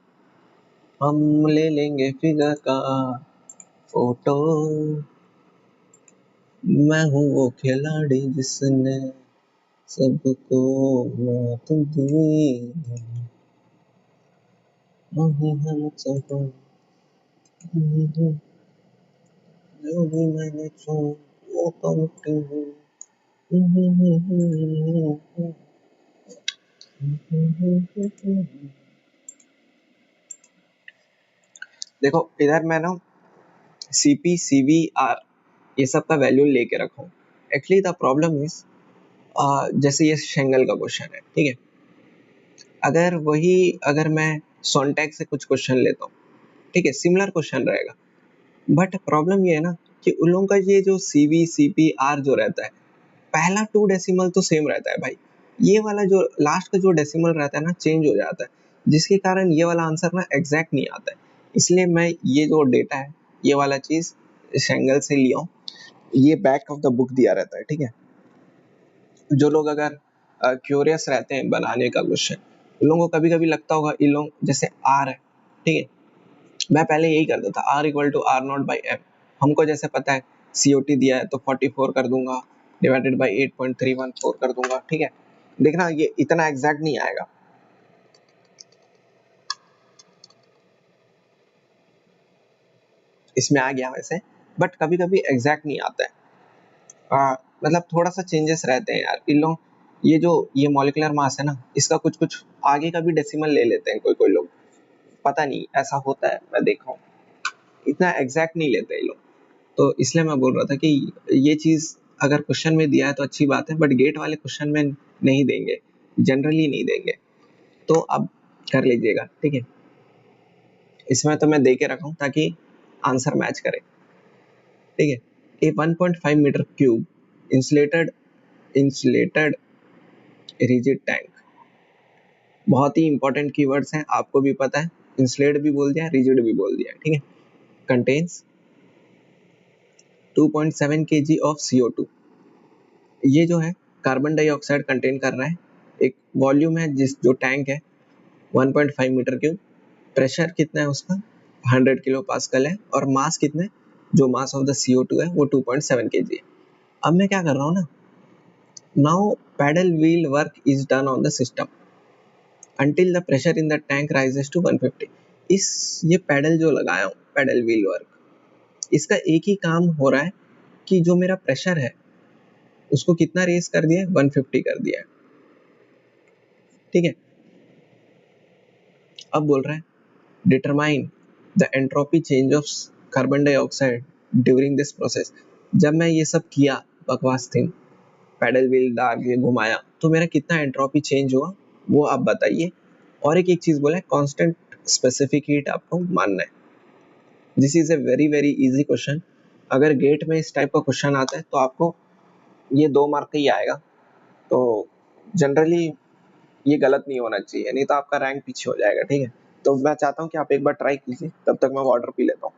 हम ले लेंगे फिगर का फोटो, मैं हूँ वो खिलाड़ी जिसने सबको मौत दी, नहीं हम सबको जो भी मैंने छू वो कमती हूँ। देखो इधर मैं ना CP CVR ये सब का वैल्यू लेके रखा हूँ, एक्चुअली द प्रॉब्लम इज, जैसे ये शेंगल का क्वेश्चन है, ठीक है, अगर मैं सोनटैक से कुछ क्वेश्चन लेता हूँ, ठीक है, सिमिलर क्वेश्चन रहेगा, बट प्रॉब्लम ये है ना कि उन लोगों का ये जो CV CP R जो रहता है, पहला 2 डेसिमल तो सेम रहता है भाई, ये वाला जो लास्ट का जो डेसिमल रहता है ना चेंज हो जाता है, जिसके कारण ये वाला आंसर ना एग्जैक्ट नहीं आता है। इसलिए मैं ये जो डेटा है, ये वाला चीज शेंगल से लिया हूँ, ये बैक ऑफ द बुक दिया रहता है, ठीक है। जो लोग अगर क्यूरियस रहते हैं बनाने का क्वेश्चन, उन लोगों को कभी कभी लगता होगा, इन लोग जैसे आर है, ठीक है, मैं पहले यही करता था, R = R0/m, हमको जैसे पता है COT दिया है तो 44 कर दूंगा, डिवाइडेड बाई 8.314 कर दूंगा, ठीक है। देखना ये इतना एग्जैक्ट नहीं आएगा, इसमें आ गया वैसे, बट कभी कभी एग्जैक्ट नहीं आता है। मतलब थोड़ा सा चेंजेस रहते हैं यार इन लोग, ये मॉलिक्यूलर मास है ना, इसका कुछ कुछ आगे का भी डेसिमल ले लेते हैं कोई कोई लोग, पता नहीं ऐसा होता है, मैं देखा हूँ, इतना एग्जैक्ट नहीं लेते ये लोग। तो इसलिए मैं बोल रहा था कि ये चीज अगर क्वेश्चन में दिया है तो अच्छी बात है, बट गेट वाले क्वेश्चन में नहीं देंगे, जनरली नहीं देंगे, तो अब कर लीजिएगा, ठीक है। इसमें तो मैं दे के रखा हूँ ताकि आंसर मैच करे, ठीक है। A 1.5 metre cube insulated insulated rigid tank, बहुत ही इंपॉर्टेंट कीवर्ड्स हैं, आपको भी पता है, इंसुलेट भी बोल दिया, रिजिड भी बोल दिया, ठीक है। कंटेन्स 2.7 kg ऑफ CO2, ये जो है कार्बन डाइऑक्साइड कंटेन कर रहा है, एक वॉल्यूम है जो टैंक है 1.5 मीटर क्यूब, प्रेशर कितना है उसका 100 किलो पास्कल है, और मास कितना है, जो मास ऑफ द CO2 है वो 2.7 kg है। अब मैं क्या कर रहा हूँ ना, now paddle wheel work is done on the system until the pressure in the tank rises to 150। इस ये पैडल जो लगाया हूँ, पैडल व्हील वर्क, इसका एक ही काम हो रहा है कि जो मेरा प्रेशर है उसको कितना रेस कर दिया है, 150 कर दिया है, ठीक है। अब बोल रहा है determine the entropy change of carbon dioxide during this process. जब मैं ये सब किया बकवास थिंग, पैडल व्हील डाल के घुमाया, तो मेरा कितना एंट्रोपी चेंज हुआ वो आप बताइए। और एक एक चीज बोला है, कांस्टेंट स्पेसिफिक हीट आपको मानना है। This is a very very easy question, अगर गेट में इस टाइप का क्वेश्चन आता है तो आपको ये 2 मार्क का ही आएगा, तो जनरली ये गलत नहीं होना चाहिए, नहीं तो आपका रैंक पीछे हो जाएगा, ठीक है। तो मैं चाहता हूँ कि आप एक बार ट्राई कीजिए, तब तक मैं वाटर पी लेता हूँ।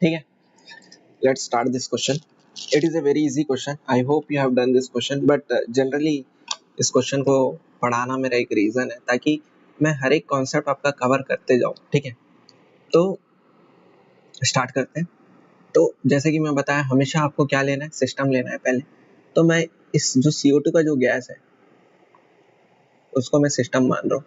ठीक है, let's start this question. It is a very easy question. I hope you have done this question, but generally इस क्वेश्चन को पढ़ाना मेरा एक रीजन है, ताकि मैं हर एक कॉन्सेप्ट आपका कवर करते जाऊं, ठीक है। तो स्टार्ट करते हैं। तो जैसे कि मैं बताया, हमेशा आपको क्या लेना है, सिस्टम लेना है पहले। तो मैं इस जो CO2 का जो गैस है उसको मैं सिस्टम मान रहा हूँ,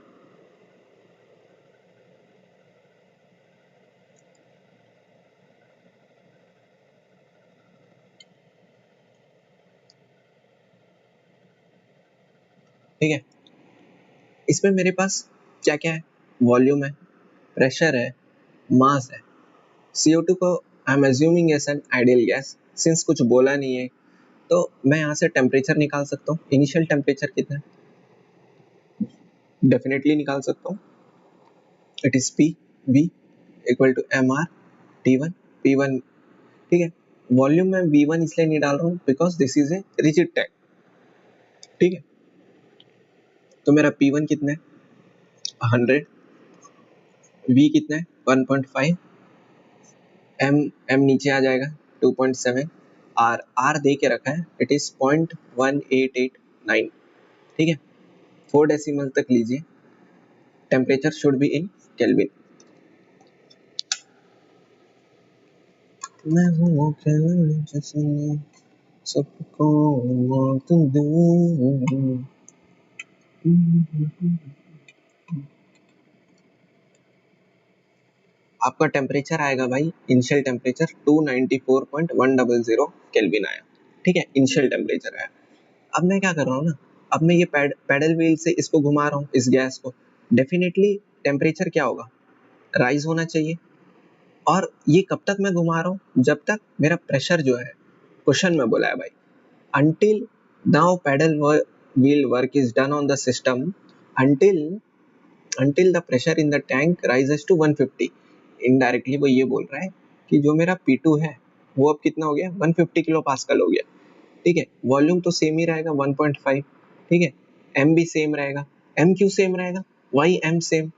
ठीक है। इसमें मेरे पास क्या क्या है, वॉल्यूम है, प्रेशर है, मास है। CO2 को I am assuming as an ideal gas, since कुछ बोला नहीं है, तो मैं यहाँ से टेम्परेचर निकाल सकता हूँ। इनिशियल टेम्परेचर कितना है, डेफिनेटली निकाल सकता हूँ। It is PV equal to MR T1 P1, ठीक है। वॉल्यूम में V1 इसलिए नहीं डाल रहा हूँ because this is a rigid tank, ठीक है। तो मेरा P1 कितना है 100, V कितना है 1.5, M नीचे आ जाएगा 2.7, R दे के रखा है, इट इज 0.1889, ठीक है, 4 डेसिमल तक लीजिए, temperature should be in kelvin. मैं हूँ जिसने सबको मौत दी। आपका टेम्परेचर आएगा भाई, इनिशियल टेम्परेचर 294.100 केल्विन आया। ठीक है, इनिशियल टेम्परेचर आया। अब मैं क्या कर रहा हूँ ना, अब मैं ये पैडल व्हील से इसको घुमा रहा हूँ, इस गैस को, डेफिनेटली टेम्परेचर क्या होगा, राइज होना चाहिए। और ये कब तक मैं घुमा रहा हूँ, जब तक मेरा प्रेशर जो है, क्वेश्चन में बोला है भाई, until now wheel work is done on the system until until the pressure in the tank rises to 150। Indirectly वो ये बोल रहा है कि जो मेरा P2 है वो अब कितना हो गया, 150 किलो पास्कल हो गया। ठीक है, वॉल्यूम तो सेम ही रहेगा 1.5। ठीक है, एम भी सेम रहेगा। एम क्यों सेम रहेगा, वाई एम सेम,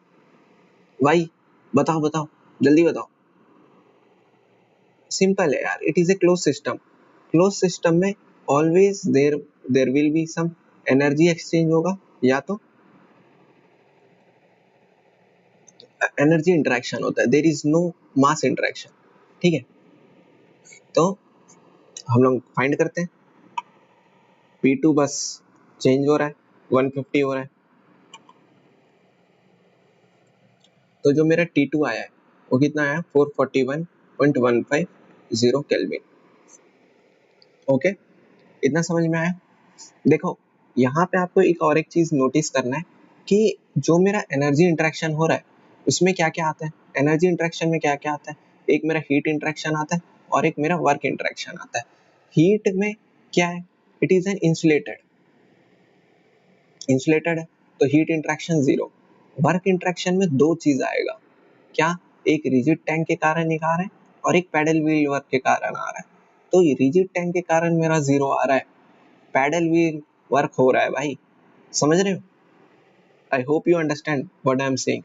वाई, बताओ बताओ, जल्दी बताओ। सिंपल है यार, it is a close system. Close system में always there will be some energy exchange होगा, या तो एनर्जी इंटरेक्शन होता है, there is no mass interaction. ठीक है, तो हम लोग फाइंड करते हैं, P2 बस चेंज हो रहा है, 150 हो रहा है, तो जो मेरा T2 आया है वो कितना आया, 441.150 केल्विन। ओके, इतना समझ में आया। देखो यहाँ पे आपको एक चीज नोटिस करना है कि जो मेरा एनर्जी इंटरेक्शन हो रहा है उसमें क्या क्या आता है। एनर्जी इंटरेक्शन में क्या क्या आता है, एक मेरा हीट इंटरेक्शन आता है और एक मेरा वर्क इंटरेक्शन आता है। हीट में क्या है, इट इज एन इंसुलेटेड है, तो heat interaction zero. Work interaction में दो चीज आएगा, क्या, एक रिजिड टैंक के कारण एक आ रहा है और एक पैडल व्हील वर्क के कारण आ रहा है। तो ये रिजिड टैंक के कारण मेरा जीरो आ रहा है, पैडल व्हील वर्क हो रहा है भाई, समझ रहे हो। I hope you understand what I am saying.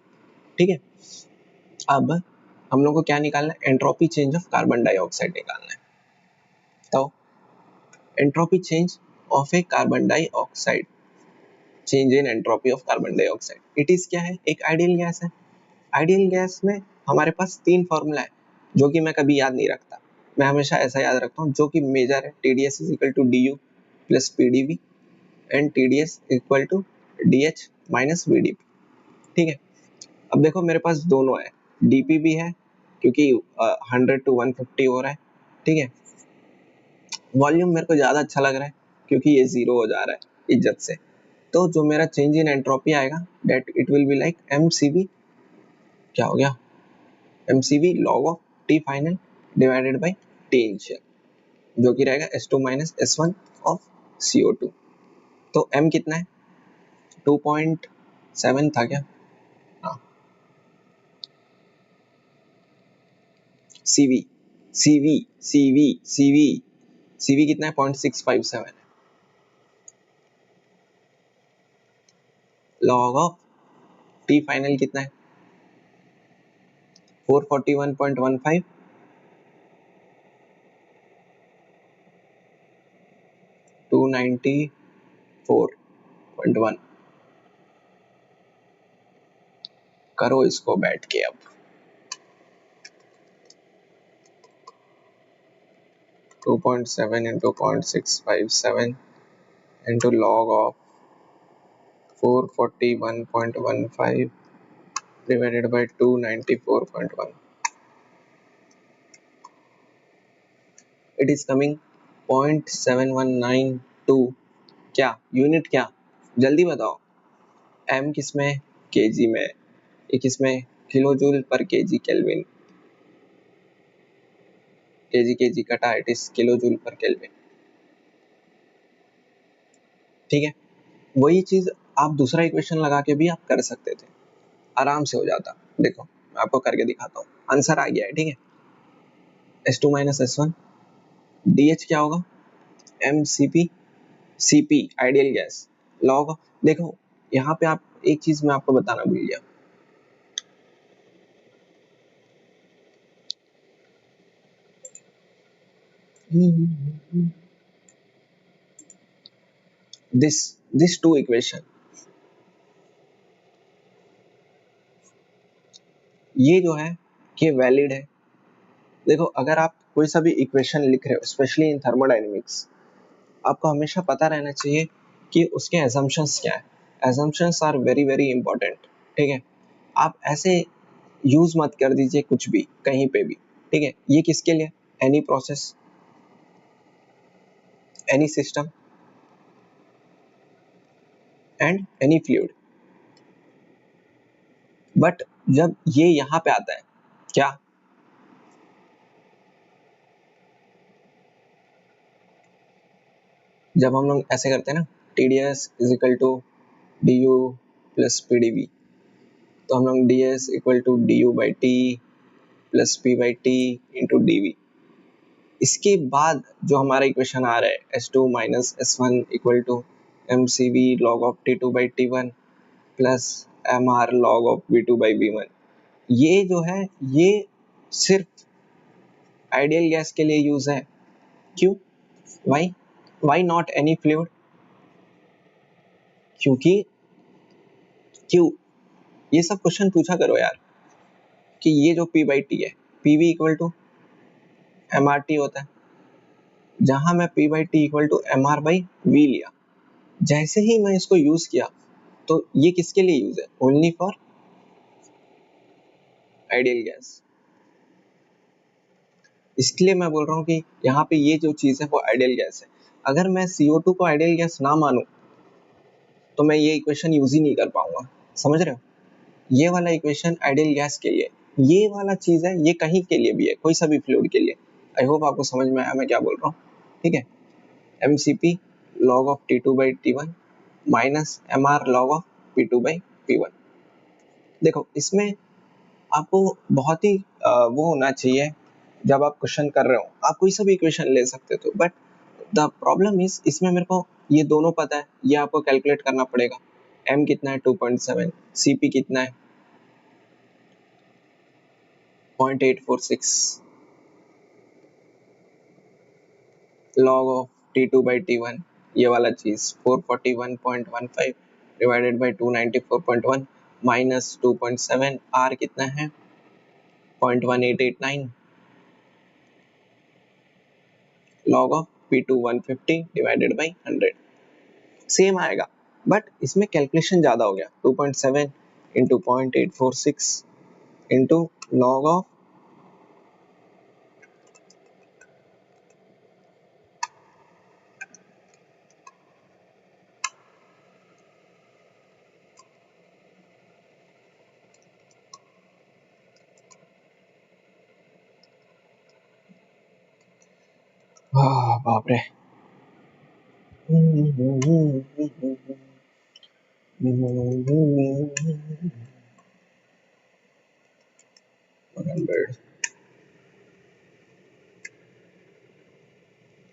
ठीक है, अब हम लोग को क्या निकालना है, entropy change of carbon dioxide निकालना है। तो entropy change of A carbon dioxide, change in entropy of carbon dioxide, it is क्या है, एक आइडियल गैस है। आइडियल गैस में हमारे पास तीन फॉर्मूला है जो कि मैं कभी याद नहीं रखता, मैं हमेशा ऐसा याद रखता हूँ जो कि मेजर है, TDS is equal to DU plus PdV and TDS equal to DH minus VdP। ठीक है, अब देखो मेरे पास दोनों है, DP भी है क्योंकि 100 to 150 हो रहा है। ठीक है, वॉल्यूम मेरे को ज़्यादा अच्छा लग रहा है क्योंकि ये जीरो हो जा रहा है इज्जत से। तो जो मेरा चेंज इन एंट्रोपी आएगा that it will be like MCV, क्या हो गया, MCV log of T final divided by T initial, जो कि रहेगा S2 minus S1 of CO2। तो M कितना है, 2.7 था क्या, हाँ, CV CV CV CV CV कितना है, 0.657 है। log ऑफ T फाइनल कितना है, 441.15 294.1। करो इसको बैठ के अब, 2.7 into 0.657 into log of 441.15 divided by 294.1, it is coming 0.7192। क्या यूनिट, क्या, जल्दी बताओ। M किसमें, केजी में, ये किसमें, किलो जूल पर केजी केल्विन, केजी केजी कटा, इट इज किलो जूल पर केल्विन। ठीक है, वही चीज आप दूसरा इक्वेशन लगा के भी आप कर सकते थे, आराम से हो जाता। देखो मैं आपको करके दिखाता हूँ, आंसर आ गया है। ठीक है, S2 माइनस S1, DH क्या होगा, MCP CP ideal gas, log, देखो यहाँ पे आप एक चीज मैं आपको बताना भूल गया, this दिस टू इक्वेशन, ये जो है ये वैलिड है। देखो अगर आप कोई सा भी इक्वेशन लिख रहे हो स्पेशली इन थर्मोडायनेमिक्स, आपको हमेशा पता रहना चाहिए कि उसके assumptions क्या है। assumptions are very very important, ठीक है। आप ऐसे यूज मत कर दीजिए कुछ भी कहीं पे भी, ठीक है। ये किसके लिए, any process, any system and any fluid. But जब ये यहाँ पे आता है, क्या, जब हम लोग ऐसे करते हैं ना, TDS is equal to DU plus PdV, तो हम लोग DS equal to DU by T plus P by T into DV। इसके बाद जो हमारा इक्वेशन आ रहा है S2 minus S1 equal to MCV log of T2 by T1 plus MR log of V2 by V1, ये जो है ये सिर्फ आइडियल गैस के लिए यूज है। क्यों, why, why not any fluid? क्योंकि क्यों, ये सब क्वेश्चन पूछा करो यार कि ये जो P बाई टी है, PV इक्वल टू MRT होता है, जहां मैं P by T equal to MR by V लिया, जैसे ही मैं इसको यूज किया तो ये किसके लिए यूज है, ओनली फॉर आइडियल गैस। इसलिए मैं बोल रहा हूँ कि यहाँ पे ये जो चीज है वो आइडियल गैस है। अगर मैं CO2 को आइडियल गैस ना मानूं तो मैं ये इक्वेशन यूज ही नहीं कर पाऊंगा, समझ रहे हो। ये वाला इक्वेशन आइडियल गैस के लिए, ये वाला चीज है ये कहीं के लिए भी है, कोई सा भी फ्लूइड के लिए। आई होप आपको समझ में आया मैं क्या बोल रहा हूँ, ठीक है। MCP log of T2 by T1 minus MR log of P2 by P1। देखो इसमें आपको बहुत ही वो होना चाहिए, जब आप क्वेश्चन कर रहे हो आप कोई सा भी इक्वेशन ले सकते हो, बट द प्रॉब्लम इज इसमें मेरे को ये दोनों पता है, ये आपको कैलकुलेट करना पड़ेगा। M कितना है 2.7, CP कितना है 0.846, log of T2 by T1 ये वाला चीज 441.15 डिवाइडेड बाई 294.1 माइनस 2.7, R कितना है 0.1889, log of P2 150 divided by 100, same आएगा। बट इसमें कैलकुलेशन ज्यादा हो गया, 2.7 इंटू 0.846 इंटू लॉग ऑफ, बाप रे, 100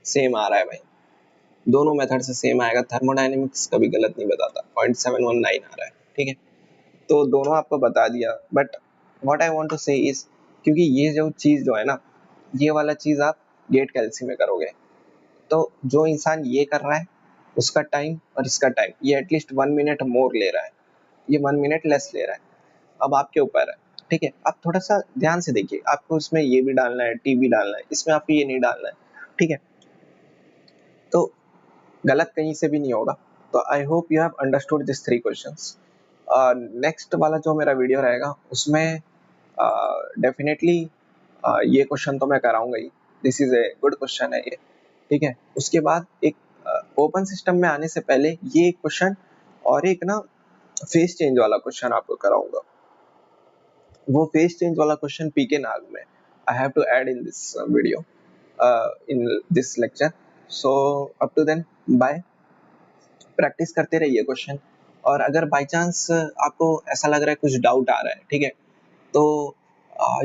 सेम आ रहा है भाई, दोनों मेथड से सेम आएगा, थर्मोडायनेमिक्स कभी गलत नहीं बताता, 0.719 आ रहा है, ठीक है। तो दोनों आपको बता दिया, but what I want to say is, क्योंकि ये जो चीज जो है ना, ये वाला चीज आप गेट कैलसी में करोगे, तो जो इंसान ये कर रहा है उसका टाइम और इसका टाइम, ये एटलीस्ट 1 मिनट मोर ले रहा है, ये 1 मिनट लेस ले रहा है। अब आपके ऊपर है, ठीक है। आप थोड़ा सा ध्यान से देखिए, आपको इसमें ये भी डालना है, टी भी डालना है, इसमें आपको ये नहीं डालना है, ठीक है। तो गलत कहीं से भी नहीं होगा। तो I hope you have understood this 3 questions. Next वाला जो मेरा वीडियो रहेगा उसमें डेफिनेटली ये क्वेश्चन तो मैं कराऊंगा ही, this is a good question है ये, ठीक है। उसके बाद एक ओपन सिस्टम में आने से पहले ये एक क्वेश्चन और एक ना फेस चेंज वाला क्वेश्चन आपको कराऊंगा। वो फेस चेंज वाला question P K Nag I have to add in this video, in this lecture. So up to then bye, practice करते रहिए क्वेश्चन। और अगर बाय चांस आपको ऐसा लग रहा है कुछ डाउट आ रहा है, ठीक है, तो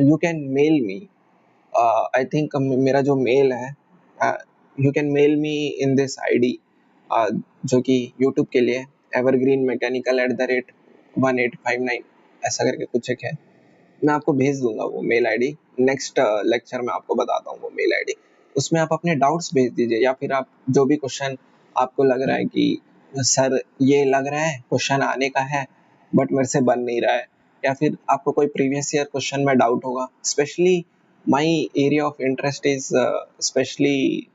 you can mail me, I think मेरा जो मेल है, you can mail me in this ID, जो कि यूट्यूब के लिए एवरग्रीन मैकेनिकल @1859 ऐसा करके कुछ एक है, मैं आपको भेज दूंगा वो मेल आईडी। नेक्स्ट लेक्चर में आपको बताता हूँ वो मेल आईडी, उसमें आप अपने डाउट्स भेज दीजिए, या फिर आप जो भी क्वेश्चन आपको लग रहा है कि सर ये लग रहा है क्वेश्चन आने का है बट मेरे से बन नहीं रहा है, या फिर आपको कोई प्रीवियस ईयर क्वेश्चन में डाउट होगा। Specially my area of interest is specially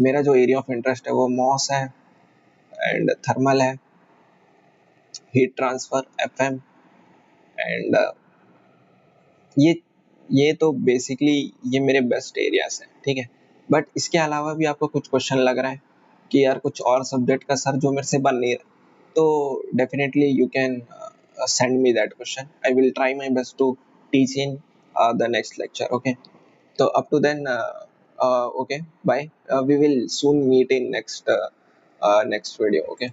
मेरा जो एरिया ऑफ इंटरेस्ट है वो मॉस है एंड थर्मल है, हीट ट्रांसफर, एफएम एंड ये ये तो बेसिकली ये मेरे बेस्ट एरियाज हैं, ठीक है। बट इसके अलावा भी आपको कुछ क्वेश्चन लग रहा है कि यार कुछ और सब्जेक्ट का सर जो मेरे से बन नहीं रहा, तो definitely you can send me that question. I will try my best to teach in the next lecture. Okay. So up to then, okay. Bye. We will soon meet in next next video. Okay.